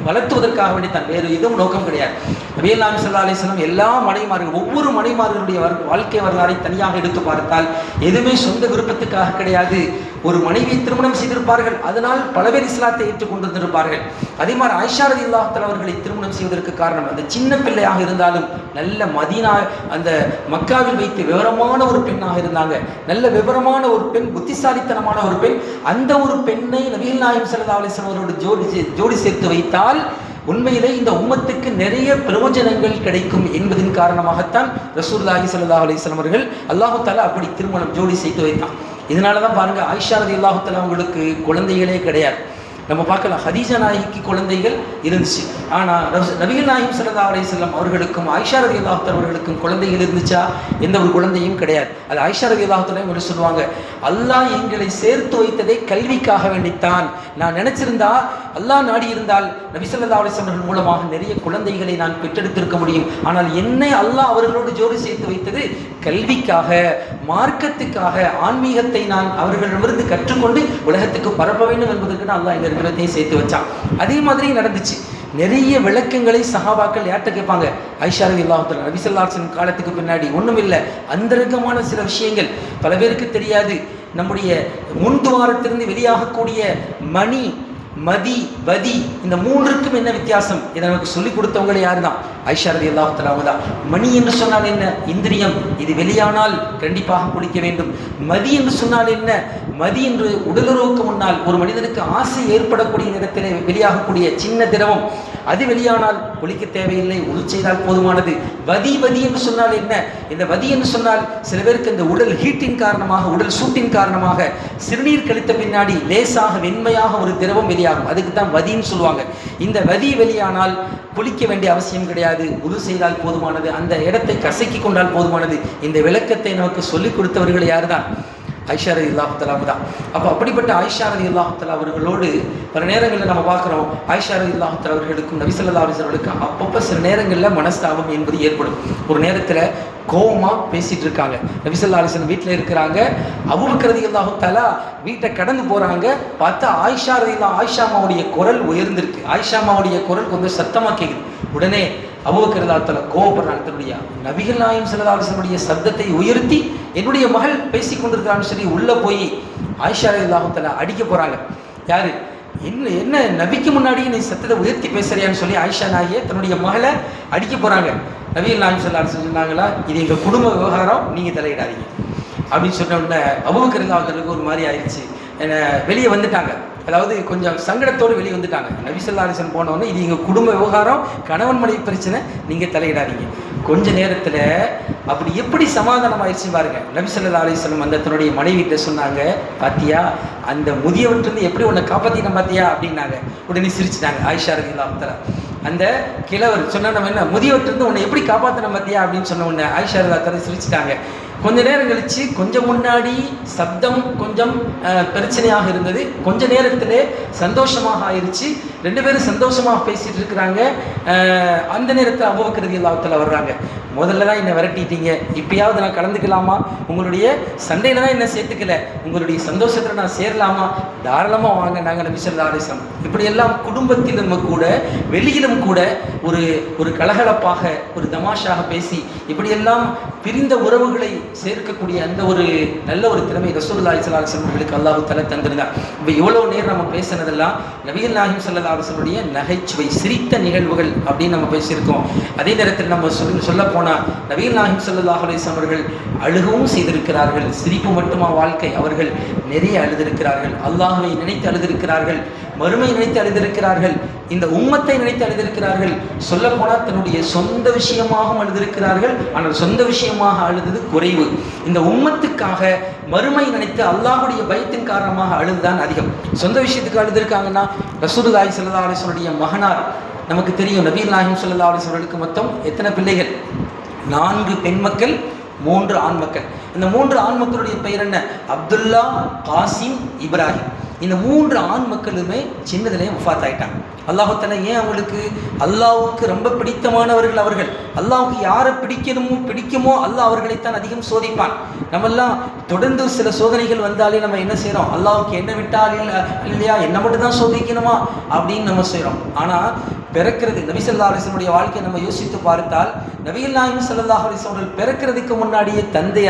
வளர்த்துவதற்காக வேண்டித்தான், வேறு எதுவும் நோக்கம் கிடையாது. நபிகள் நாயகம் ஸல்லல்லாஹு அலைஹி வஸல்லம் எல்லா மனைவிமார்கள், ஒவ்வொரு மனைவிமார்களுடைய வாழ்க்கை வரலாறை தனியாக எடுத்து பார்த்தால் எதுவுமே சொந்த விருப்பத்துக்காக கிடையாது. ஒரு மனைவியை திருமணம் செய்திருப்பார்கள், அதனால் பல பேர் இஸ்லாத்தை ஏற்றுக்கொண்டிருப்பார்கள். அதே மாதிரி ஆயிஷா ரலியல்லாஹு தஆலா அவர்களை திருமணம் செய்வதற்கு காரணம் அந்த சின்ன பிள்ளையாக இருந்தாலும் நல்ல மதீனா அந்த மக்காவில் வைத்து விவரமான ஒரு பெண்ணாக இருந்தாங்க. நல்ல விவரமான ஒரு பெண், புத்திசாலித்தனமான ஒரு பெண். அந்த ஒரு பெண்ணை நபிகள் நாயகம் ஸல்லல்லாஹு அலைஹி வஸல்லம் அவரோடு ஜோடி சேர்த்து வைத்தால் உண்மையிலே இந்த உம்மத்துக்கு நிறைய பிரயோஜனங்கள் கிடைக்கும் என்பதன் காரணமாகத்தான் ரசூலுல்லாஹி ஸல்லல்லாஹு அலைஹி வஸல்லம் அவர்கள் அல்லாஹு தஆலா அப்படி திருமணம் ஜோடி செய்து வைத்தான். இதனால தான் பாருங்க, ஆயிஷா ரலியல்லாஹு தஆலா அவங்களுக்கு குழந்தைகளே கிடையாது. நம்ம பார்க்கலாம், ஹதீஜா நாயகிக்கு குழந்தைகள் இருந்துச்சு. ஆனால் நபிகள் நாயகம் ஸல்லல்லாஹு அலைஹி வஸல்லம் அவர்களுக்கும் ஆயிஷா ரலியல்லாஹு தஆலா அவர்களுக்கும் குழந்தைகள் இருந்துச்சா? எந்த ஒரு குழந்தையும் கிடையாது. அது ஆயிஷா ரலியல்லாஹு தஆலா இவங்க சொல்லுவாங்க, அல்லாஹ் எங்களை சேர்த்து வைத்ததே கல்விக்காக வேண்டித்தான். நான் நினைச்சிருந்தா, அல்லாஹ் நாடி இருந்தால் நபி ஸல்லல்லாஹு அலைஹி வஸல்லம் மூலமாக நிறைய குழந்தைகளை நான் பெற்றெடுத்திருக்க முடியும். ஆனால் என்னை அல்லாஹ் அவர்களோடு ஜோடி சேர்த்து வைத்தது கல்விக்காக, மார்க்கத்துக்காக, ஆன்மீகத்தை நான் அவர்களிடமிருந்து கற்றுக்கொண்டு உலகத்துக்கு பரப்ப வேண்டும் என்பதற்கு நான் அல்லாஹ் எங்க சேர்த்து வச்சான். அதே மாதிரி நடந்துச்சு. நிறைய விளக்கங்களை சஹாபாக்கள் யார்கிட்ட கேட்பாங்க? ஆயிஷா ரலியல்லாஹு தஆலா. நபி ஸல்லல்லாஹு அலைஹி வஸல்லம் காலத்துக்கு பின்னாடி ஒன்றும் இல்லை, அந்தரங்கமான சில விஷயங்கள் பல பேருக்கு தெரியாது. நம்முடைய முன்துவாரத்திலிருந்து வெளியாகக்கூடிய மணி, மதி, வதி, இந்த மூன்றுக்கும் என்ன வித்தியாசம்? இதை நமக்கு சொல்லிக் கொடுத்தவங்களே யார் தான்? ஆயிஷா ரலியல்லாஹு தஆலா அவங்க தான். மணி என்று சொன்னால் என்ன? இந்திரியம். இது வெளியானால் கண்டிப்பாக குளிக்க வேண்டும். மதி என்று சொன்னால் என்ன? மதி என்று உடலுறவுக்கு முன்னால் ஒரு மனிதனுக்கு ஆசை ஏற்படக்கூடிய நேரத்தில் வெளியாகக்கூடிய சின்ன திரவம், அது வெளியானால் குளிக்க தேவையில்லை, உள் செய்தால் போதுமானது. வதி என்று சொன்னால் என்ன? இந்த வதி என்று சொன்னால் சில பேருக்கு இந்த உடல் ஹீட்டின் காரணமாக, உடல் சூட்டின் காரணமாக சிறுநீர் கழித்த பின்னாடி லேசாக வெண்மையாக ஒரு திரவம் வெளியாகும். அதுக்கு தான் வதின்னு சொல்லுவாங்க. இந்த வதி வெளியானால் குளிக்க வேண்டிய அவசியம் கிடையாது, உது செய்தால் போதுமானது, அந்த இடத்தை கசக்கி கொண்டால் போதுமானது. இந்த விளக்கத்தை நமக்கு சொல்லிக் கொடுத்தவர்கள் யார் தான்? ஆயிஷா ரலியல்லாஹு தஆலா தான். அப்போ அப்படிப்பட்ட ஆயிஷா ரலியல்லாஹு தஆலா அவர்களோடு பல நேரங்களில் நம்ம பார்க்குறோம், ஆயிஷா ரலியல்லாஹு தஆலா அவர்களுக்கும் நபி ஸல்லல்லாஹு அலைஹி வஸல்லம் அவர்களுக்கும் அப்பப்போ சில நேரங்களில் மனஸ்தாபம் என்பது ஏற்படும். ஒரு நேரத்தில் கோவமாக பேசிகிட்டு இருக்காங்க, நபி ஸல்லல்லாஹு அலைஹி வஸல்லம் வீட்டில் இருக்கிறாங்க, அபூபக்கர் ரலியல்லாஹு தஆலா வீட்டை கடந்து போகிறாங்க, பார்த்தா ஆயிஷா அம்மாவுடைய குரல் உயர்ந்திருக்கு, ஆயிஷா அம்மாவுடைய குரல் கொஞ்சம் சத்தமாக கேட்குது. உடனே அபூபக்கர் ரலியல்லாஹு தஆலா கோபப்படுறாங்க, தன்னுடைய நபிகள் நாயகம் ஸல்லல்லாஹு அலைஹி வஸல்லம் சப்தத்தை உயர்த்தி என்னுடைய மகள் பேசி கொண்டிருக்கிறான்னு சொல்லி உள்ளே போய் ஆயிஷா ரலியல்லாஹு தஆலா அடிக்க போகிறாங்க. யாரு? என்ன நபிக்கு முன்னாடி நீ சத்தத்தை உயர்த்தி பேசுறியான்னு சொல்லி ஆயிஷா நாயே தன்னுடைய மகளை அடிக்க போகிறாங்க. நபிகள் நாயகம் ஸல்லல்லாஹு அலைஹி வஸல்லம் சொன்னாங்களா, இது எங்கள் குடும்ப விவகாரம், நீங்கள் தலையிடாதீங்க அப்படின்னு சொன்ன உடனே அபூபக்கர் ரலியல்லாஹு தஆலாவுக்கு ஒரு மாதிரி ஆயிடுச்சு. வெளியே வந்துட்டாங்க, அதாவது கொஞ்சம் சங்கடத்தோடு வெளியே வந்துட்டாங்க. நபி ஸல்லல்லாஹு அலைஹி வஸல்லம் போனோடனே இது எங்கள் குடும்ப விவகாரம், கணவன் மனைவி பிரச்சனை, நீங்கள் தலையிடாதீங்க. கொஞ்ச நேரத்தில் அப்படி எப்படி சமாதானம் ஆயிடுச்சு பாருங்க. நபி ஸல்லல்லாஹு அலைஹி வஸல்லம் அந்த தன்னுடைய மனைவிட்ட சொன்னாங்க, பாத்தியா அந்த முதியவற்றிலிருந்து எப்படி உன்னை காப்பாற்றின பாத்தியா அப்படின்னாங்க. உடனே சிரிச்சிட்டாங்க ஆயிஷா ரலியல்லாஹு தஆலா. அந்த கிழவர் சொன்ன நம்ம என்ன முதியவற்றிலிருந்து உன்னை எப்படி காப்பாற்றின பாத்தியா அப்படின்னு சொன்ன உடனே ஆயிஷா ரலியல்லாஹு தஆலா சிரிச்சிட்டாங்க. கொஞ்ச நேரம் கழிச்சு கொஞ்சம் முன்னாடி சப்தம் கொஞ்சம் பிரச்சனையாக இருந்தது, கொஞ்ச நேரத்திலே சந்தோஷமாக ஆயிடுச்சு, ரெண்டு பேரும் சந்தோஷமாக பேசிட்டு இருக்கிறாங்க. அந்த நேரத்தில் அபூபக்கர் ரலியல்லாஹு தஆலா வர்றாங்க. முதல்ல தான் என்னை விரட்டிட்டீங்க, இப்பயாவது நான் கலந்துக்கலாமா, உங்களுடைய சண்டையில் தான் என்ன சேர்த்துக்கல, உங்களுடைய சந்தோஷத்தில் நான் சேரலாமா, தாராளமாக வாங்க, நாங்கள் நபி ஸல்லல்லாஹு அலைஹி வஸல்லம். இப்படியெல்லாம் குடும்பத்திலும் கூட வெளியிலும் கூட ஒரு கலகலப்பாக ஒரு தமாஷாக பேசி இப்படியெல்லாம் பிரிந்த உறவுகளை சேர்க்கக்கூடிய அந்த ஒரு நல்ல ஒரு திறமை ரசூலுல்லாஹி ஸல்லல்லாஹு அலைஹி வஸல்லம் அவர்களுக்கு அல்லாஹ் தஆலா தந்திருந்தார். இப்போ இவ்வளோ நேரம் நம்ம பேசினதெல்லாம் நபிகள் நாயகம் ஸல்லல்லாஹு அலைஹி வஸல்லுடைய நகைச்சுவை சிரித்த நிகழ்வுகள் அப்படின்னு நம்ம பேசியிருக்கோம். அதே நேரத்தில் நம்ம சொல்ல போனால் நபிகள் நாயகம் ஸல்லல்லாஹு அலைஹி வஸல்லம் அவர்கள் அழுகவும் செய்திருக்கிறார்கள். சிரிப்பு மட்டுமா வாழ்க்கை, அவர்கள் நிறைய அழுதிருக்கிறார்கள், அல்லாஹ்வை நினைத்து அழுதிருக்கிறார்கள், மறுமை நினைத்து அழுதிருக்கிறார்கள், இந்த உம்மத்தை நினைத்து அழுதிருக்கிறார்கள். சொல்ல போனால் தன்னுடைய சொந்த விஷயமாகவும் அழுதிருக்கிறார்கள், ஆனால் சொந்த விஷயமாக அழுதது குறைவு. இந்த உம்மத்துக்காக மறுமை நினைத்து அல்லாஹ்வுடைய பயத்தின் காரணமாக அழுதுதான் அதிகம். சொந்த விஷயத்துக்கு அழுதிருக்காங்கன்னா ரசூலுல்லாஹி ஸல்லல்லாஹு அலைஹி வஸல்லம் மகனார் நமக்கு தெரியும். நபிகள் நாயகம் ஸல்லல்லாஹு அலைஹி வஸல்லம் மொத்தம் எத்தனை பிள்ளைகள்? 4 பெண் மக்கள், 3 ஆண் மக்கள். இந்த 3 ஆண் மக்களுடைய பெயர் என்ன? அப்துல்லா, காசிம், இப்ராஹிம். இந்த 3 ஆண் மக்களுமே சின்னதிலே வஃபாத் ஆயிட்டாங்க. அல்லாஹ் தஆலா ஏன் அவங்களுக்கு, அல்லாஹ்வுக்கு ரொம்ப பிடித்தமானவர்கள் அவர்கள், அல்லாஹ்வுக்கு யாரை பிடிக்குமோ அல்லாஹ் அவர்களைத்தான் அதிகம் சோதிப்பான். நம்மெல்லாம் தொடர்ந்து சில சோதனைகள் வந்தாலே நம்ம என்ன செய்கிறோம், அல்லாஹ்வுக்கு என்ன விட்டால் இல்லையா, என்ன மட்டும் தான் சோதிக்கணுமா அப்படின்னு நம்ம செய்கிறோம். ஆனால் பிறக்கிறது நபி ஸல்லல்லாஹு அலைஹி வஸல்லம் வாழ்க்கையை நம்ம யோசித்து பார்த்தால், நபிகள் நாயகம் ஸல்லல்லாஹு அலைஹி வஸல்லம் பிறக்கிறதுக்கு முன்னாடியே தந்தை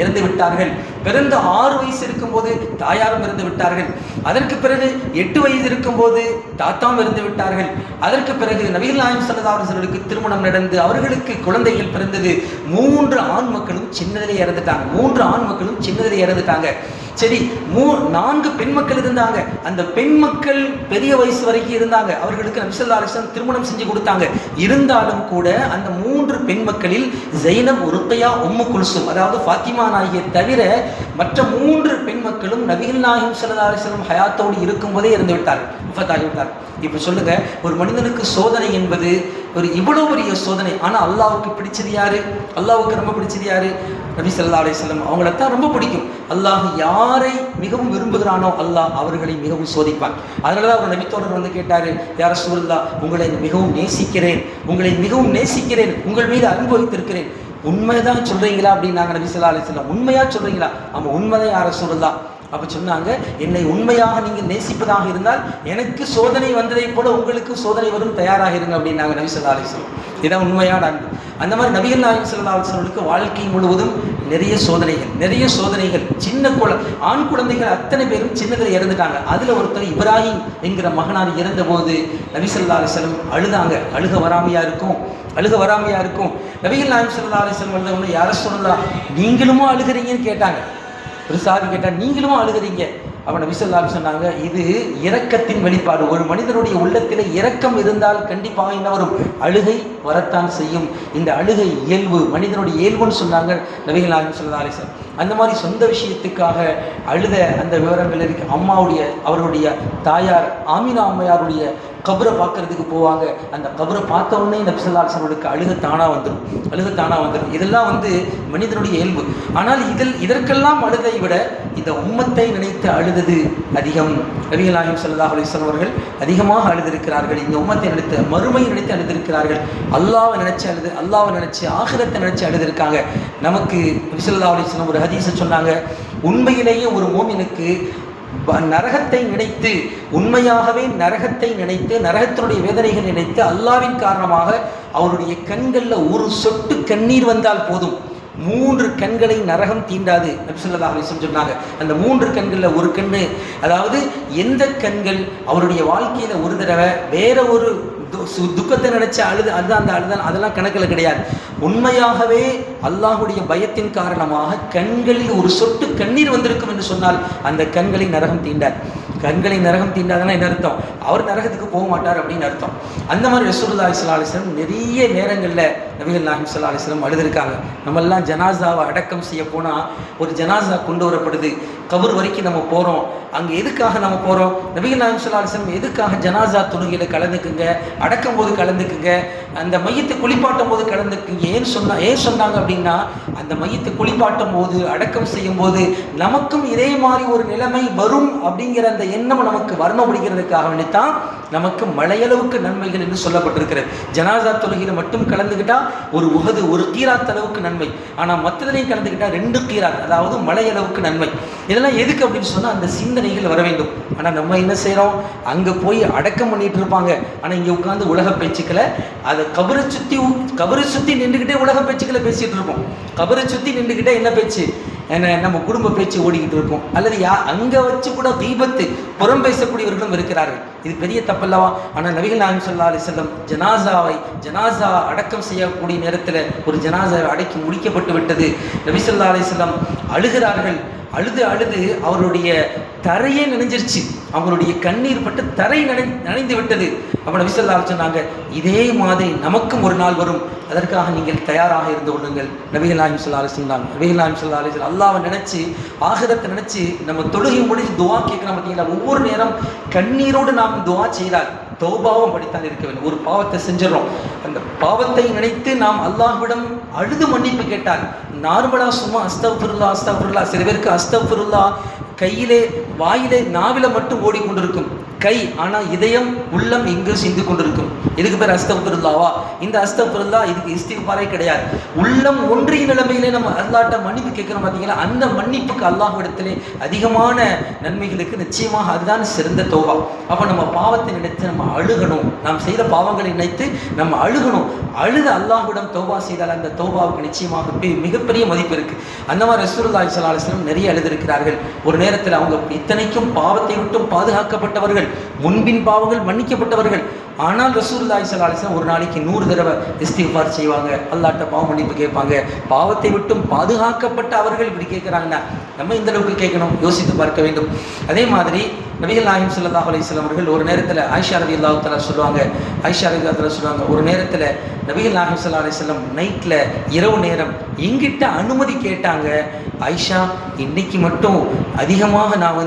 இறந்து விட்டார்கள். பிறந்த 6 வயசு இருக்கும்போது தாயாரும் இறந்து விட்டார்கள். அதற்கு பிறகு 8 வயது இருக்கும்போது தாத்தாவும் இறந்து விட்டார்கள். அதற்கு பிறகு நபிகள் நாயகம் ஸல்லல்லாஹு அலைஹி வஸல்லம் திருமணம் நடந்து அவர்களுக்கு குழந்தைகள் பிறந்தது. 3 ஆண் மக்களும் சின்னதிலே இறந்துட்டாங்க. சரி, 4 பெண் மக்கள் இருந்தாங்க. அந்த பெண் மக்கள் பெரிய வயசு வரைக்கும் இருந்தாங்க. அவர்களுக்கு நபி ஸல்லல்லாஹு அலைஹி வஸல்லம் திருமணம் செஞ்சு கொடுத்தாங்க. இருந்தாலும் கூட அந்த 3 பெண் மக்களில் ஜைனப், ருக்கையா, உம்மு குல்சும், அதாவது ஃபாத்திமா நாயகியை தவிர மற்ற 3 பெண் மக்களும் நபிகள் நாயகம் ஸல்லல்லாஹு அலைஹி வஸல்லம் ஹயாத்தோடு இருக்கும்போதே இறந்து விட்டார்கள், வஃபாத்தாகிவிட்டார்கள். இப்போ சொல்லுங்க, ஒரு மனிதனுக்கு சோதனை என்பது ஒரு இவ்வளவு பெரிய சோதனை. ஆனால் அல்லாஹ்வுக்கு பிடிச்சது யாரு? அல்லாஹ்வுக்கு ரொம்ப பிடிச்சது யாரு? நபி ஸல்லல்லாஹு அலைஹி வஸல்லம். அவங்களைத்தான் ரொம்ப பிடிக்கும். அல்லாஹ் யாரை மிகவும் விரும்புகிறானோ அல்லாஹ் அவர்களை மிகவும் சோதிப்பான். அதனால தான் அவர் நபித்தோழர் வந்து கேட்டார், யா ரசூலல்லாஹ், உங்களை மிகவும் நேசிக்கிறேன், உங்கள் மீது அன்பு வைத்திருக்கிறேன், உண்மைதான் சொல்றீங்களா அப்படின்னாங்க நபி ஸல்லல்லாஹு அலைஹி வஸல்லம். உண்மையா சொல்றீங்களா? ஆமாம், உண்மைதான் யா ரசூலல்லாஹ். அப்போ சொன்னாங்க, என்னை உண்மையாக நீங்கள் நேசிப்பதாக இருந்தால் எனக்கு சோதனை வந்ததை போல உங்களுக்கு சோதனை வரும், தயாராக இருங்க அப்படின்னாங்க நபி ஸல்லல்லாஹு அலைஹி வஸல்லம். இதான் உண்மையான அன்பு. அந்த மாதிரி நபிகள் நாயகம் ஸல்லல்லாஹு அலைஹி வஸல்லம் வாழ்க்கை முழுவதும் நிறைய சோதனைகள். சின்ன ஆண் குழந்தைகள் அத்தனை பேரும் சின்னதில் இறந்துட்டாங்க. அதில் ஒருத்தர் இப்ராஹிம் என்கிற மகனார் இறந்த போது நபி ஸல்லல்லாஹு அலைஹி வஸல்லம் அழுதாங்க. அழுக வராமையா இருக்கும். நபிகள் நாயகம் ஸல்லல்லாஹு அலைஹி வஸல்லம் வந்தவங்க, யா ரசூலல்லாஹ், நீங்களும் அழுகிறீங்கன்னு கேட்டாங்க. ஒரு சாதி கேட்டால், நீங்களும் அழுகிறீங்க. அவன் நபி ஸல்லல்லாஹு அலைஹி வஸல்லம் சொன்னாங்க, இது இரக்கத்தின் வெளிப்பாடு. ஒரு மனிதனுடைய உள்ளத்தில் இரக்கம் இருந்தால் கண்டிப்பாக என்ன வரும்? அழுகை வரத்தான் செய்யும். இந்த அழுகை இயல்பு, மனிதனுடைய இயல்புன்னு சொன்னாங்க நபிகள் நாயகம் ஸல்லல்லாஹு அலைஹி வஸல்லம். அந்த மாதிரி சொந்த விஷயத்துக்காக அழுத அந்த விவரங்கள் இருக்கு. அவர்களுடைய தாயார் ஆமினா அம்மையாருடைய கபரை பார்க்கறதுக்கு போவாங்க. அந்த கபரை பார்த்த உடனே நபி ஸல்லல்லாஹு அலைஹி வஸல்லம் அழுகத்தானா வந்துடும். இதெல்லாம் மனிதனுடைய இயல்பு. ஆனால் இதற்கெல்லாம் அழுதை விட இந்த உம்மத்தை நினைத்து அழுதது அதிகம். நபிகள் நாயகம் ஸல்லல்லாஹு அலைஹி வஸல்லம் அவர்கள் அதிகமாக அழுதிருக்கிறார்கள். இந்த உம்மத்தை நினைத்து, மறுமையை நினைத்து அழுதிருக்கிறார்கள். அல்லாஹ்வை நினைச்சு ஆகிரத்தை நினைச்சு அழுதிருக்காங்க. நமக்கு நபி ஸல்லல்லாஹு அலைஹி வஸல்லம் ஒரு ஹதீஸை சொன்னாங்க. உண்மையிலேயே ஒரு மோமினுக்கு நரகத்தை நினைத்து, உண்மையாகவே நரகத்தை நினைத்து, நரகத்தினுடைய வேதனைகள் நினைத்து, அல்லாஹ்வின் காரணமாக அவருடைய கண்களில் ஒரு சொட்டு கண்ணீர் வந்தால் போதும், 3 கண்களை நரகம் தீண்டாது. நபி ஸல்லல்லாஹு அலைஹி வஸல்லம் சொன்னாங்க. அந்த 3 கண்களில் ஒரு கண்ணு, அதாவது எந்த கண்கள் அவருடைய வாழ்க்கையில் ஒரு தடவை வேற ஒரு துக்கத்தை நினைச்சு அதெல்லாம் கணக்கில் கிடையாது. உண்மையாகவே அல்லாஹ்வுடைய பயத்தின் காரணமாக கண்களில் ஒரு சொட்டு கண்ணீர் வந்திருக்கும் என்று சொன்னால் அந்த கண்களை நரகம் தீண்டாதுன்னா என்ன அர்த்தம்? அவர் நரகத்துக்கு போக மாட்டார் அப்படின்னு அர்த்தம். அந்த மாதிரி ரசூலுல்லாஹி ஸல்லல்லாஹு அலைஹி வஸல்லம் நிறைய நேரங்களில் நபிகள் நாயகம் ஸல்லல்லாஹு அலைஹி வஸல்லம் அழுதிருக்காங்க. நம்மெல்லாம் ஜனாசாவை அடக்கம் செய்ய போனால் ஒரு ஜனாசா கொண்டு வரப்படுது, கபர் வரைக்கும் நம்ம போகிறோம். அங்கே எதுக்காக நம்ம போகிறோம்? நபிகள் நாயகம் ஸல்லல்லாஹு அலைஹி வஸல்லம் எதுக்காக ஜனாசா தொழுகையில் கலந்துக்குங்க, அடக்கும் போது கலந்துக்குங்க, அந்த மையத்தை குளிப்பாட்டும் போது கலந்துக்குங்க ஏன் சொன்னாங்க அப்படின்னா, அந்த மையத்தை குளிப்பாட்டும் போது, அடக்கம் செய்யும் போது நமக்கும் இதே மாதிரி ஒரு நிலைமை வரும் அப்படிங்கிற அந்த எண்ணம் நமக்கு வரணும் அப்படிங்கிறதுக்காக வேண்டித்தான் நமக்கு மலையளவுக்கு நன்மைகள் என்று சொல்லப்பட்டிருக்கிறது. ஜனாசா தொழுகையில் மட்டும் கலந்துக்கிட்டா ஒரு கீராத் அளவுக்கு நன்மை, ஆனால் மற்றதிலையும் கலந்துக்கிட்டா 2 கீராத், அதாவது மலையளவுக்கு நன்மை. இதெல்லாம் எதுக்கு அப்படின்னு சொன்னால் அந்த சிந்தனைகள் வர வேண்டும். ஆனால் நம்ம என்ன செய்கிறோம்? அங்கே போய் அடக்கம் பண்ணிட்டு இருப்பாங்க, ஆனால் இங்கே உட்காந்து உலக பேச்சுக்களை, அதை கபரை சுற்றி நின்றுக்கிட்டே உலக பேச்சுக்களை பேசிகிட்டு இருப்போம். கபரை சுற்றி நின்றுக்கிட்டே என்ன பேச்சு? நம்ம குடும்ப பேச்சு ஓடிக்கிட்டு இருக்கும். அல்லது அங்கே வச்சு கூட தீபத்து புறம் பேசக்கூடியவர்களும் இருக்கிறார்கள். இது பெரிய தப்பல்லவா? ஆனால் நபிகள் நாயகம் ஸல்லல்லாஹு அலைஹி வஸல்லம் ஜனாசா அடக்கம் செய்யக்கூடிய நேரத்தில் ஒரு ஜனாசாவை அடக்கி முடிக்கப்பட்டு விட்டது. நபி ஸல்லல்லாஹு அலைஹி வஸல்லம் அழுகிறார்கள். அழுது அவருடைய தரையே நனைஞ்சிருச்சு, அவங்களுடைய கண்ணீர் பட்டு தரை நனைந்து விட்டது. அப்போ நபி ஸல்லல்லாஹு அலைஹி வஸல்லம் சொன்னாங்க, இதே மாதிரி நமக்கும் ஒரு நாள் வரும், அதற்காக நீங்கள் தயாராக இருந்து கொள்ளுங்கள். நபிகள் நாயகம் ஸல்லல்லாஹு அலைஹி வஸல்லம் அல்லாஹ்வை நினைச்சு, ஆகிரத்தை நினைச்சு நம்ம தொழுகை முடிஞ்சு துஆ கேட்கணும். பார்த்தீங்களா, ஒவ்வொரு நேரம் கண்ணீரோடு நாம் துஆ செய்தால் தௌபாவும் படித்தான் இருக்க வேண்டும். ஒரு பாவத்தை செஞ்சிடறோம், அந்த பாவத்தை நினைத்து நாம் அல்லாஹ்விடம் அழுது மன்னிப்பு கேட்டால், நார்மலா சும்மா அஸ்தக்ஃபிருல்லா, சில பேருக்கு அஸ்தக்ஃபிருல்லா கையிலே, வாயிலே, நாவில மட்டும் ஓடிக்கொண்டிருக்கும் கை, ஆனால் இதயம், உள்ளம் எங்கு சிந்து கொண்டிருக்கும். இதுக்கு பேர் அஸ்தக்ஃபிருல்லாவா? இந்த அஸ்தக்ஃபிருல்லா இதுக்கு இஸ்திக்ஃபாரே கிடையாது. உள்ளம் ஒன்றிய நிலைமையிலே நம்ம அல்லாஹ்ட்ட மன்னிப்பு கேட்கிறோம். பார்த்தீங்கன்னா, அந்த மன்னிப்புக்கு அல்லாஹ்விடத்திலே அதிகமான நன்மைகளுக்கு நிச்சயமாக அதுதான் சிறந்த தௌபா. அப்போ நம்ம பாவத்தை நினைத்து நம்ம அழுகணும், நாம் செய்த பாவங்களை நினைத்து நம்ம அழுகணும். அழுது அல்லாஹ்விடம் தௌபா செய்தால் அந்த தௌபாவுக்கு நிச்சயமாக மிகப்பெரிய மதிப்பு இருக்குது. அந்த மாதிரி ரசூலுல்லாஹி ஸல்லல்லாஹு அலைஹி வஸல்லம் நிறைய அழுதிருக்கிறார்கள். ஒரு நேரத்தில் அவங்க இத்தனைக்கும் பாவத்தை விட்டும் பாதுகாக்கப்பட்டவர்கள், முன்பின் பாவங்கள் மன்னிக்கப்பட்டவர்கள். ஆனால் ரசூலுல்லாஹி ஸல்லல்லாஹு அலைஹி வஸல்லம் ஒரு நாளைக்கு 100 தடவை இஸ்திக்ஃபார் செய்வாங்க, அல்லாஹ்ட்ட பாவ மன்னிப்பு கேட்பாங்க. பாவத்தை விட்டும் பாதுகாக்கப்பட்ட அவர்கள் இப்படி கேட்குறாங்கன்னா நம்ம இந்த அளவுக்கு கேட்கணும், யோசித்து பார்க்க வேண்டும். அதே மாதிரி நபிகள் நாயகம் ஸல்லல்லாஹு அலைஹி வஸல்லம் அவர்கள் ஒரு நேரத்தில் ஆயிஷா ரலியல்லாஹு தஆலா சொல்லுவாங்க, ஒரு நேரத்தில் நபிகள் நாயகம் ஸல்லல்லாஹு அலைஹி வஸல்லம் நைட்டில், இரவு நேரம் எங்கிட்ட அனுமதி கேட்டாங்க, ஆயிஷா இன்னைக்கு மட்டும் அதிகமாக நான்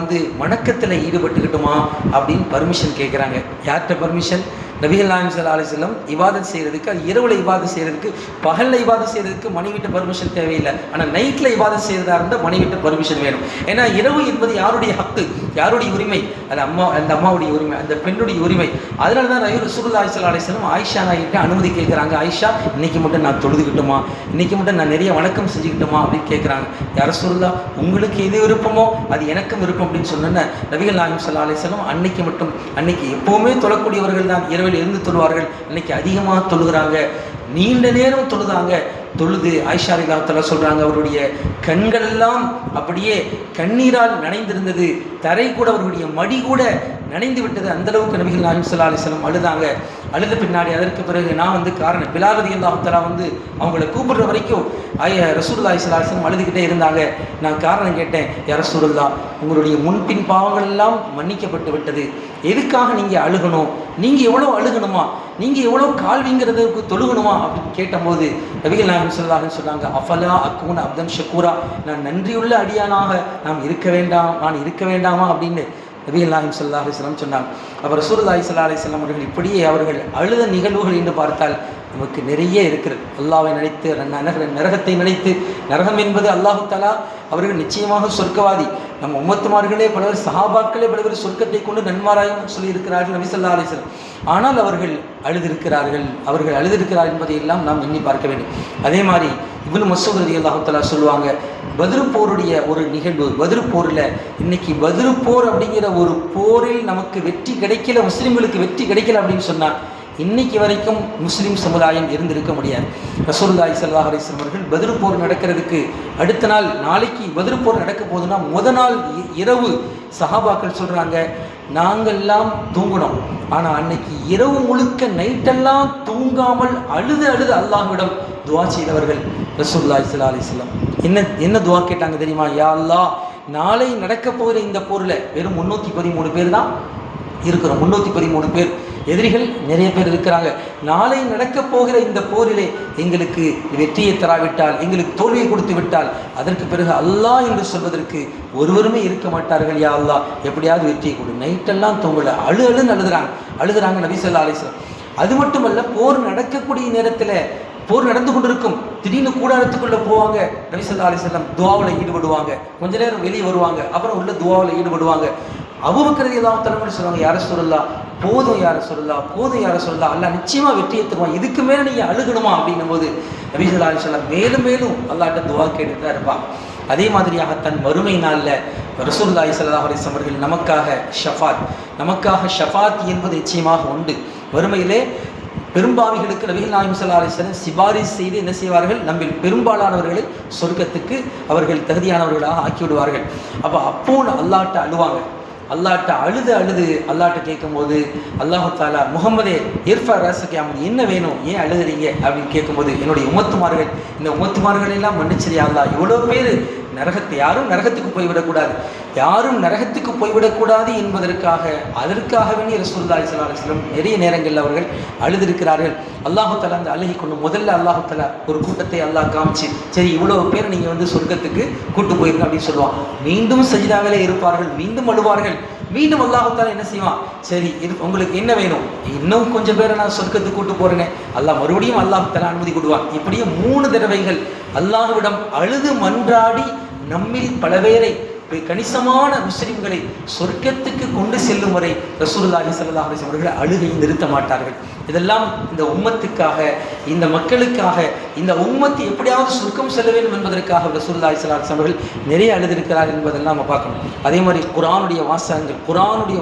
வணக்கத்தில் ஈடுபட்டுக்கிட்டுமா அப்படின்னு பர்மிஷன் கேட்குறாங்க. யார்கிட்ட பர்மிஷன்? நபிகள் நாயகம் ஸல்லல்லாஹு அலைஹி வஸல்லம் இபாதத் செய்கிறதுக்கு, அது இரவில் இபாதத் செய்கிறதுக்கு, பகலில் இபாதத் செய்கிறதுக்கு மனைவிட்ட பர்மிஷன் தேவையில்லை. ஆனால் நைட்டில் இபாதத் செய்கிறதா இருந்தால் மனைவிட்ட பர்மிஷன் வேணும். ஏன்னா இரவு என்பது யாருடைய ஹக்கு, யாருடைய உரிமை? அது அந்த அம்மாவுடைய உரிமை, அந்த பெண்ணுடைய உரிமை. அதனால தான் ரசூலுல்லாஹி ஸல்லல்லாஹு அலைஹி வஸல்லம் ஆயிஷா நாயிட்ட அனுமதி கேட்குறாங்க. ஆயிஷா இன்னைக்கு மட்டும் நான் தொழுதுக்கிட்டுமா, இன்னைக்கு மட்டும் நான் நிறைய வணக்கம் செஞ்சுக்கிட்டுமா அப்படின்னு கேட்குறாங்க. யார் ரசூலுல்லாஹ், உங்களுக்கு எது விருப்பமோ அது எனக்கும் விருப்பம் அப்படின்னு சொன்னேன்னு நபிகள் நாயகம் ஸல்லல்லாஹு அலைஹி வஸல்லம் அன்னைக்கு எப்போவுமே தொழக்கூடியவர்கள் தான், இரவில் இருந்து தொழுவார்கள். அன்னைக்கு அதிகமாக தொழுகிறாங்க, நீண்ட நேரம் தொழுது ஆயிஷா ரலியல்லாஹு தஆலா சொல்றாங்க, அவருடைய கண்கள் எல்லாம் அப்படியே கண்ணீரால் நனைந்திருந்தது, தரை கூட, அவருடைய மடி கூட நனைந்து விட்டது. அந்த அளவுக்கு நபிகள் நாயகம் ஸல்லல்லாஹு அலைஹி வஸல்லம் அழுதாங்க. அழுத பின்னாடி அதற்கு பிறகு நான் காரணம் பிலால் ரலியல்லாஹு தஆலா அவங்கள கூப்பிடுற வரைக்கும் ரசூலுல்லாஹி ஸல்லல்லாஹு அலைஹி வஸல்லம் அழுதுகிட்டே இருந்தாங்க. நான் காரணம் கேட்டேன், யா ரசூலுல்லாஹ், உங்களுடைய முன்பின் பாவங்கள் எல்லாம் மன்னிக்கப்பட்டு விட்டது, எதுக்காக நீங்கள் அழுகணும்? நீங்கள் எவ்வளோ அழுகணுமா? நீங்கள் எவ்வளோ கால்விங்கிறதுக்கு தொழுகணுமா அப்படின்னு கேட்டபோது நபிகள் நாயகம் ஸல்லல்லாஹு அலைஹி வஸல்லம் சொன்னாங்க, அஃபலா அக்கூன அப்தன் ஷக்கூரா, நான் நன்றியுள்ள அடியானாக நான் இருக்க வேண்டாமா அப்படின்னு நபிகள் நாயகம் ஸல்லல்லாஹு அலைஹி வஸல்லம் சொன்னாங்க. அப்போ ரசூலுல்லாஹி ஸல்லல்லாஹு அலைஹி வஸல்லம் அவர்கள் இப்படியே அவர்கள் அழுத நிகழ்வுகள் என்று பார்த்தால் நமக்கு நிறைய இருக்கிறது. அல்லாஹ்வை நினைத்து நரகத்தை நினைத்து, நரகம் என்பது அல்லாஹு தஆலா அவர்கள் நிச்சயமாக சொர்க்கவாதி. நம்ம உம்மத்துமார்களே பலவர், சஹாபாக்களே பலவர் சொர்க்கத்தை கொண்டு நன்மாராயம் சொல்லியிருக்கிறார்கள் நபி ஸல்லல்லாஹு அலைஹி வஸல்லம். ஆனால் அவர்கள் அழுதிருக்கிறார்கள் என்பதை எல்லாம் நாம் எண்ணி பார்க்க வேண்டும். அதே மாதிரி இப்னு மஸ்ஊத் ரலியல்லாஹு தஆலா சொல்லுவாங்க, பத்ர் போருடைய ஒரு நிகழ்வு, பத்ர் போரில் இன்னைக்கு பத்ர் போர் அப்படிங்கிற ஒரு போரில் நமக்கு வெற்றி கிடைக்கல, முஸ்லீம்களுக்கு வெற்றி கிடைக்கல அப்படின்னு சொன்னால் இன்னைக்கு வரைக்கும் முஸ்லீம் சமுதாயம் இருந்திருக்க முடியாது. ரசூலுல்லாஹி ஸல்லல்லாஹு அலைஹி வஸல்லம் அவர்கள் பத்ர் போர் நடக்கிறதுக்கு அடுத்த நாள், நாளைக்கு பத்ர் போர் நடக்க போகுதுன்னா முத நாள் இரவு சஹாபாக்கள் சொல்கிறாங்க, நாங்கள்லாம் தூங்கினோம், ஆனால் அன்னைக்கு இரவு முழுக்க நைட்டெல்லாம் தூங்காமல் அழுது அல்லாஹ்விடம் துவா செய்தவர்கள் ரசூலுல்லாஹி ஸல்லல்லாஹு அலைஹி வஸல்லம். என்ன துவா கேட்டாங்க தெரியுமா? யா அல்லாஹ், நாளை நடக்க போகிற இந்த போரில் வெறும் 313 பேர் தான் இருக்கிறோம். 313 பேர், எதிரிகள் நிறைய பேர் இருக்கிறாங்க. நாளை நடக்கப் போகிற இந்த போரிலே எங்களுக்கு வெற்றியை தராவிட்டால், எங்களுக்கு தோல்வியை கொடுத்து விட்டால், அதற்கு பிறகு அல்லாஹ் என்று சொல்வதற்கு ஒருவருமே இருக்க மாட்டார்கள். யா அல்லாஹ், எப்படியாவது வெற்றியை கொடு. நைட்டெல்லாம் தூங்கல, அழுதுன்னு அழுதுறாங்க நபி ஸல்லல்லாஹு அலைஹி வஸல்லம். அது மட்டுமல்ல, போர் நடக்கக்கூடிய நேரத்தில், போர் நடந்து கொண்டிருக்கும், திடீர்னு கூடாரத்துக்குள்ளே போவாங்க நபி ஸல்லல்லாஹு அலைஹி வஸல்லம், துஆவில் ஈடுபடுவாங்க. கொஞ்ச நேரம் வெளியே வருவாங்க, அப்புறம் உள்ள துஆவில் ஈடுபடுவாங்க. அபூபக்கர் ரலியல்லாஹு தஆலா சொல்லுவாங்க, யா ரசூலல்லாஹ், போதும் யா ரசூலல்லாஹ், அல்லாஹ் நிச்சயமாக வெற்றியை தருவான், இதுக்கு மேலே நீங்கள் அழுகணுமா அப்படின்னும் போது நபி ஸல்லல்லாஹு அலைஹி வஸல்லம் மேலும் மேலும் அல்லாஹ்ட்ட துஆ கேட்டுட்டு தான் இருப்பாங்க. அதே மாதிரியாக தன் மறுமை நாளில் ரசூலுல்லாஹி ஸல்லல்லாஹு அலைஹி வஸல்லம் அவர்கள் நமக்காக ஷஃபாத் என்பது நிச்சயமாக உண்டு. மறுமையிலே பெரும்பாவிகளுக்கு நபிகள் நாயகம் ஸல்லல்லாஹு அலைஹி வஸல்லம் சிபாரிசு செய்து என்ன செய்வார்கள்? நம்மில் பெரும்பாலானவர்களை சொர்க்கத்துக்கு அவர்கள் தகுதியானவர்களாக ஆக்கிவிடுவார்கள். அப்போ அல்லாஹ்ட்ட அழுவாங்க. அல்லாஹ்ட்ட அழுது அல்லாஹ்ட்ட கேட்கும்போது அல்லாஹு தாலா, முகமதே இர்ஃபா ராஸக, என்ன வேணும், ஏன் அழுதுறீங்க அப்படின்னு கேட்கும்போது, என்னுடைய உம்மத்துமார்கள், இந்த உம்மத்துமார்களெல்லாம் மன்னிச்சிரியா அல்லாஹ், இவ்வளோ பேர் யாரும் நரகத்துக்கு போய்விடக்கூடாது என்பதற்காக, அதற்காகவே ரசூலுல்லாஹி ஸல்லல்லாஹு அலைஹி வஸல்லம் நிறைய நேரங்களில் அவர்கள் அழுதிருக்கிறார்கள். அல்லாஹு தஆலா அந்த அழுகி கொண்டு முதல்ல அல்லாஹு தஆலா ஒரு கூட்டத்தை அல்லாஹ் காமிச்சு, சரி இவ்வளோ பேர் நீங்கள் சொர்க்கத்துக்கு கூட்டு போயிருங்க அப்படின்னு சொல்லுவான். மீண்டும் சஜிதாவிலே இருப்பார்கள், மீண்டும் அழுவார்கள். மீண்டும் அல்லாஹு தஆலா என்ன செய்வான்? சரி, உங்களுக்கு என்ன வேணும், இன்னும் கொஞ்சம் பேரை நான் சொர்க்கத்துக்கு கூட்டு போறேனே, அல்லாஹ் மறுபடியும் அல்லாஹு தஆலா அனுமதி கொடுவான். இப்படியே 3 தடவைகள் அல்லாஹ்விடம் அழுது மன்றாடி நம்மில் பல பேரை, கணிசமான முஸ்லிம்களை சொர்க்கத்துக்கு கொண்டு செல்லும் வரை ரசூலுல்லாஹி ஸல்லல்லாஹு அலைஹி வஸல்லம் அவர்கள் அழுகையை நிறுத்த மாட்டார்கள். இதெல்லாம் இந்த உம்மத்துக்காக, இந்த மக்களுக்காக, இந்த உம்மத்து எப்படியாவது சொர்க்கம் செல்ல வேண்டும் என்பதற்காக ரசூலுல்லாஹி ஸல்லல்லாஹு அலைஹி வஸல்லம் அவர்கள் நிறைய அழுதிருக்கிறார்கள் என்பதெல்லாம் நம்ம பார்க்கணும். அதே மாதிரி குர்ஆனுடைய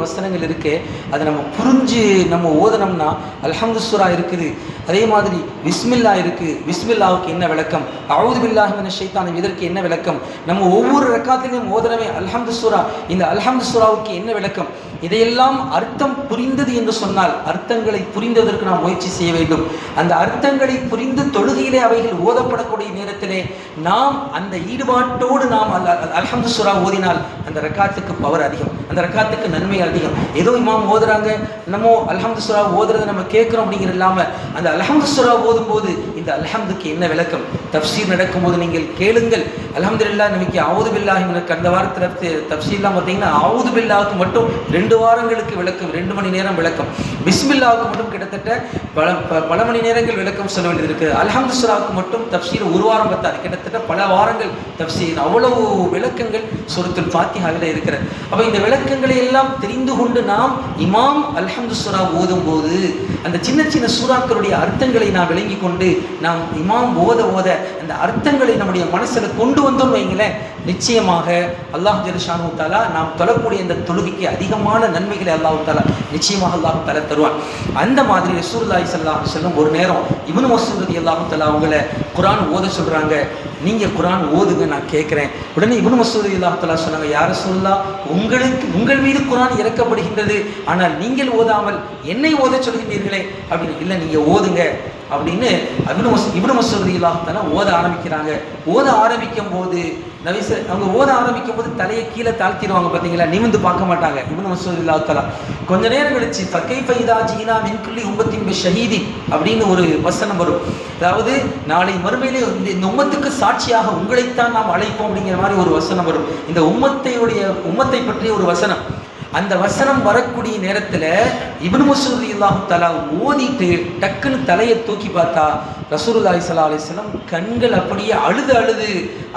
வசனங்கள் இருக்கே, அதை நம்ம புரிஞ்சு நம்ம ஓதனம்னா, அல்ஹம்து சூரா இருக்குது, அதே மாதிரி பிஸ்மில்லா இருக்குது, பிஸ்மில்லாவுக்கு என்ன விளக்கம், அஊது பில்லாஹி மினஷ் ஷைத்தானிர் இதற்கு என்ன விளக்கம், நம்ம ஒவ்வொரு ரக்காத்திலையும் ஓதனமே அல்ஹம்து சூரா, இந்த அல்ஹம்து சூராவுக்கு என்ன விளக்கம், இதையெல்லாம் அர்த்தம் புரிந்தது என்று சொன்னால் அர்த்தங்களை புரிந்ததற்கு நாம் முயற்சி செய்ய வேண்டும். அந்த அர்த்தங்களை புரிந்து தொழுகையிலே அவைகள் ஓதப்படக்கூடிய நேரத்திலே நாம் அந்த ஈடுபாட்டோடு நாம் அல்ஹம்து சூரா ஓதினால் அந்த ரக்காத்துக்கு பவர் அதிகம், அந்த ரக்காத்துக்கு நன்மை அதிகம். ஏதோ இமாம் ஓதுறாங்க, நம்ம அல்ஹம்து சூரா ஓதுறதை நம்ம கேட்குறோம் அப்படிங்கிற இல்லாமல் அந்த அல்ஹம்து சூரா ஓதும்போது இந்த அல்ஹம்துக்கு என்ன விளக்கம், தஃப்சீர் நடக்கும்போது நீங்கள் கேளுங்கள். அல்ஹம்துலில்லாஹ், நமக்கு அஊது பில்லாஹி மினக், அந்த வாரத்தில் தஃப்சீர்லாம் பார்த்தீங்கன்னா அஊது பில்லாஹுக்கு மட்டும் 2 வாரங்களுக்கு விளக்கம், 2 மணி நேரம் விளக்கம். பிஸ்மில்லாவுக்கு மட்டும் கிட்டத்தட்ட பல மணி நேரங்கள் விளக்கம் சொல்ல வேண்டியது இருக்குது. அல்ஹம்து சூராவுக்கு மட்டும் தஃப்சீர் 1 வாரம் பத்தாது, கிட்டத்தட்ட பல வாரங்கள் தஃப்சீர். அவ்வளவு விளக்கங்கள் சூரத்துல் ஃபாத்திஹாவில் இருக்கிறது. அப்போ இந்த விளக்கங்களை எல்லாம் தெரிந்து கொண்டு நாம் இமாம் அல்ஹம்து சூரா ஓதும் போது அந்த சின்ன சின்ன சூறாக்களுடைய அர்த்தங்களை நாம் விளங்கி கொண்டு நாம் இமாம் ஓத அந்த அர்த்தங்களை நம்முடைய மனசில் கொண்டு வந்தோம் வைங்களேன், நிச்சயமாக அல்லாஹ் ஜல்ஷானு தஆலா நாம் தொழக்கூடிய இந்த தொழுகைக்கு அதிகமான நன்மைகளை அல்லாஹ் தஆலா நிச்சயமாக அல்லாஹ் தஆலா தருவான். அந்த மாதிரி ரசூலுல்லாஹி ஸல்லல்லாஹு அலைஹி வஸல்லம் ஒரு நேரம் இப்னு மஸ்ஊத் ரலியல்லாஹு தஆலா அவங்களை குர்ஆன் ஓத சொல்கிறாங்க. நீங்கள் குர்ஆன் ஓதுங்க, நான் கேட்குறேன். உடனே இப்னு மஸ்ஊத் ரலியல்லாஹு தஆலா சொன்னாங்க, யா ரசூலல்லாஹ், உங்கள் மீது குர்ஆன் இறக்கப்படுகின்றது, ஆனால் நீங்கள் ஓதாமல் என்னை ஓத சொல்கின்றீர்களே அப்படின்னு. இல்லை, நீங்கள் ஓதுங்க அப்படின்னு இப்னு மஸ்ஊத் ரலியல்லாஹு தஆலா ஓத ஆரம்பிக்கிறாங்க. ஓத ஆரம்பிக்கும் போது அவங்க ஓத ஆரம்பிக்கும் போது தலையை கீழே தாழ்த்திடுவாங்க, பார்த்தீங்களா, நிமிர்ந்து பார்க்க மாட்டாங்க. இப்னு மஸ்ஊத் ரலியல்லாஹு தஆலா கொஞ்ச நேரம் கழிச்சு ஃபகைஃப இதா ஜீனா மின் குல்லி உம்மத்தின் பிஷஹீதின் அப்படின்னு ஒரு வசனம் வரும். அதாவது நாளை மறுமையிலே இந்த உம்மத்துக்கு சாட்சியாக உங்களைத்தான் நாம் அழைப்போம் அப்படிங்கிற மாதிரி ஒரு வசனம் வரும். இந்த உம்மத்தை பற்றிய ஒரு வசனம். அந்த வசனம் வரக்கூடிய நேரத்தில் இப்னு மஸ்ஊத் ரலியல்லாஹு தஆலா ஓதிட்டு டக்குன்னு தலையை தூக்கி பார்த்தா ரசூலுல்லாஹி ஸல்லல்லாஹு அலைஹி வஸல்லம் கண்கள் அப்படியே அழுது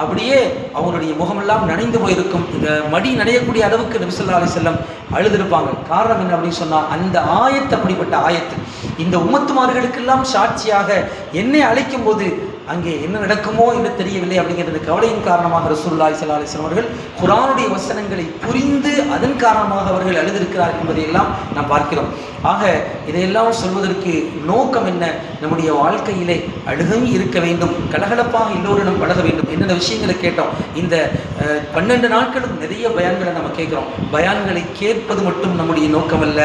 அப்படியே அவங்களுடைய முகமெல்லாம் நனைந்து போயிருக்கும். இந்த மடி நனையக்கூடிய அளவுக்கு நபி ஸல்லல்லாஹு அலைஹி வஸல்லம் அழுதுருப்பாங்க. காரணம் என்ன அப்படின்னு சொன்னால், அந்த ஆயத்து அப்படிப்பட்ட ஆயத்து இந்த உம்மத்துமார்களுக்கெல்லாம் சாட்சியாக என்னை அழைக்கும் போது அங்கே என்ன நடக்குமோ என்று தெரியவில்லை அப்படிங்கிறது கவலையின் காரணமாக ரசூலுல்லாஹி ஸல்லல்லாஹு அலைஹி வஸல்லம் அவர்கள் குர்ஆனுடைய வசனங்களை புரிந்து அதன் காரணமாக அவர்கள் அழுதிருக்கிறார்கள் என்பதையெல்லாம் நாம் பார்க்கிறோம். ஆக இதையெல்லாம் சொல்வதற்கு நோக்கம் என்ன? நம்முடைய வாழ்க்கையிலே அழுகை இருக்க வேண்டும், கலகலப்பாக எல்லோரிடம் பழக வேண்டும். என்னென்ன விஷயங்களை கேட்டோம்? இந்த 12 நாட்களும் நிறைய பயான்களை நம்ம கேட்குறோம். பயான்களை கேட்பது மட்டும் நம்முடைய நோக்கம் அல்ல,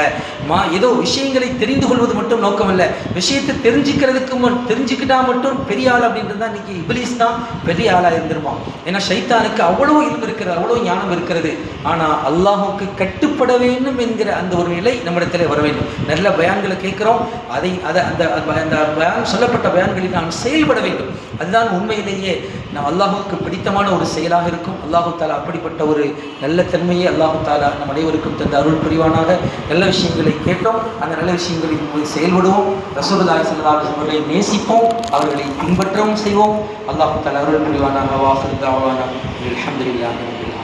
ஏதோ விஷயங்களை தெரிந்து கொள்வது மட்டும் நோக்கம் அல்ல. விஷயத்தை தெரிஞ்சுக்கிட்டா மட்டும் பெரிய ஆள் அப்படின்றது தான் இன்னைக்கு இப்லீஸ் தான் பெரிய ஆளாக இருந்திருப்பான். ஏன்னா ஷைத்தானுக்கு அவ்வளோ இல்மு இருக்கிறது, அவ்வளோ ஞானம் இருக்கிறது. ஆனால் அல்லாஹுக்கு கட்டுப்பட வேண்டும் என்கிற அந்த ஒரு நிலை நம்மிடத்தில் வர வேண்டும். நல்ல பயான்களை கேட்குறோம், அந்த பயான் சொல்லப்பட்ட பயான்களில் நாம் செயல்பட வேண்டும். அதுதான் உண்மையிலேயே நாம் அல்லாஹுக்கு பிடித்தமான ஒரு செயலாக இருக்கும். அல்லாஹு தாலா அப்படிப்பட்ட ஒரு நல்ல தன்மையை அல்லாஹு தாலா நம் அனைவருக்கும் தந்த அருள் புரிவானாக. நல்ல விஷயங்களை கேட்டோம், அந்த நல்ல விஷயங்களில் செயல்படுவோம். ரசூலுல்லாஹி ஸல்லல்லாஹு அலைஹி வஸல்லம் அவர்களை நேசிப்போம், அவர்களை பின்பற்றவும் செய்வோம். அல்லாஹு தாலா அருள் புரிவானாக. வாஹிரு தஅவானா அல்ஹம்துலில்லாஹி.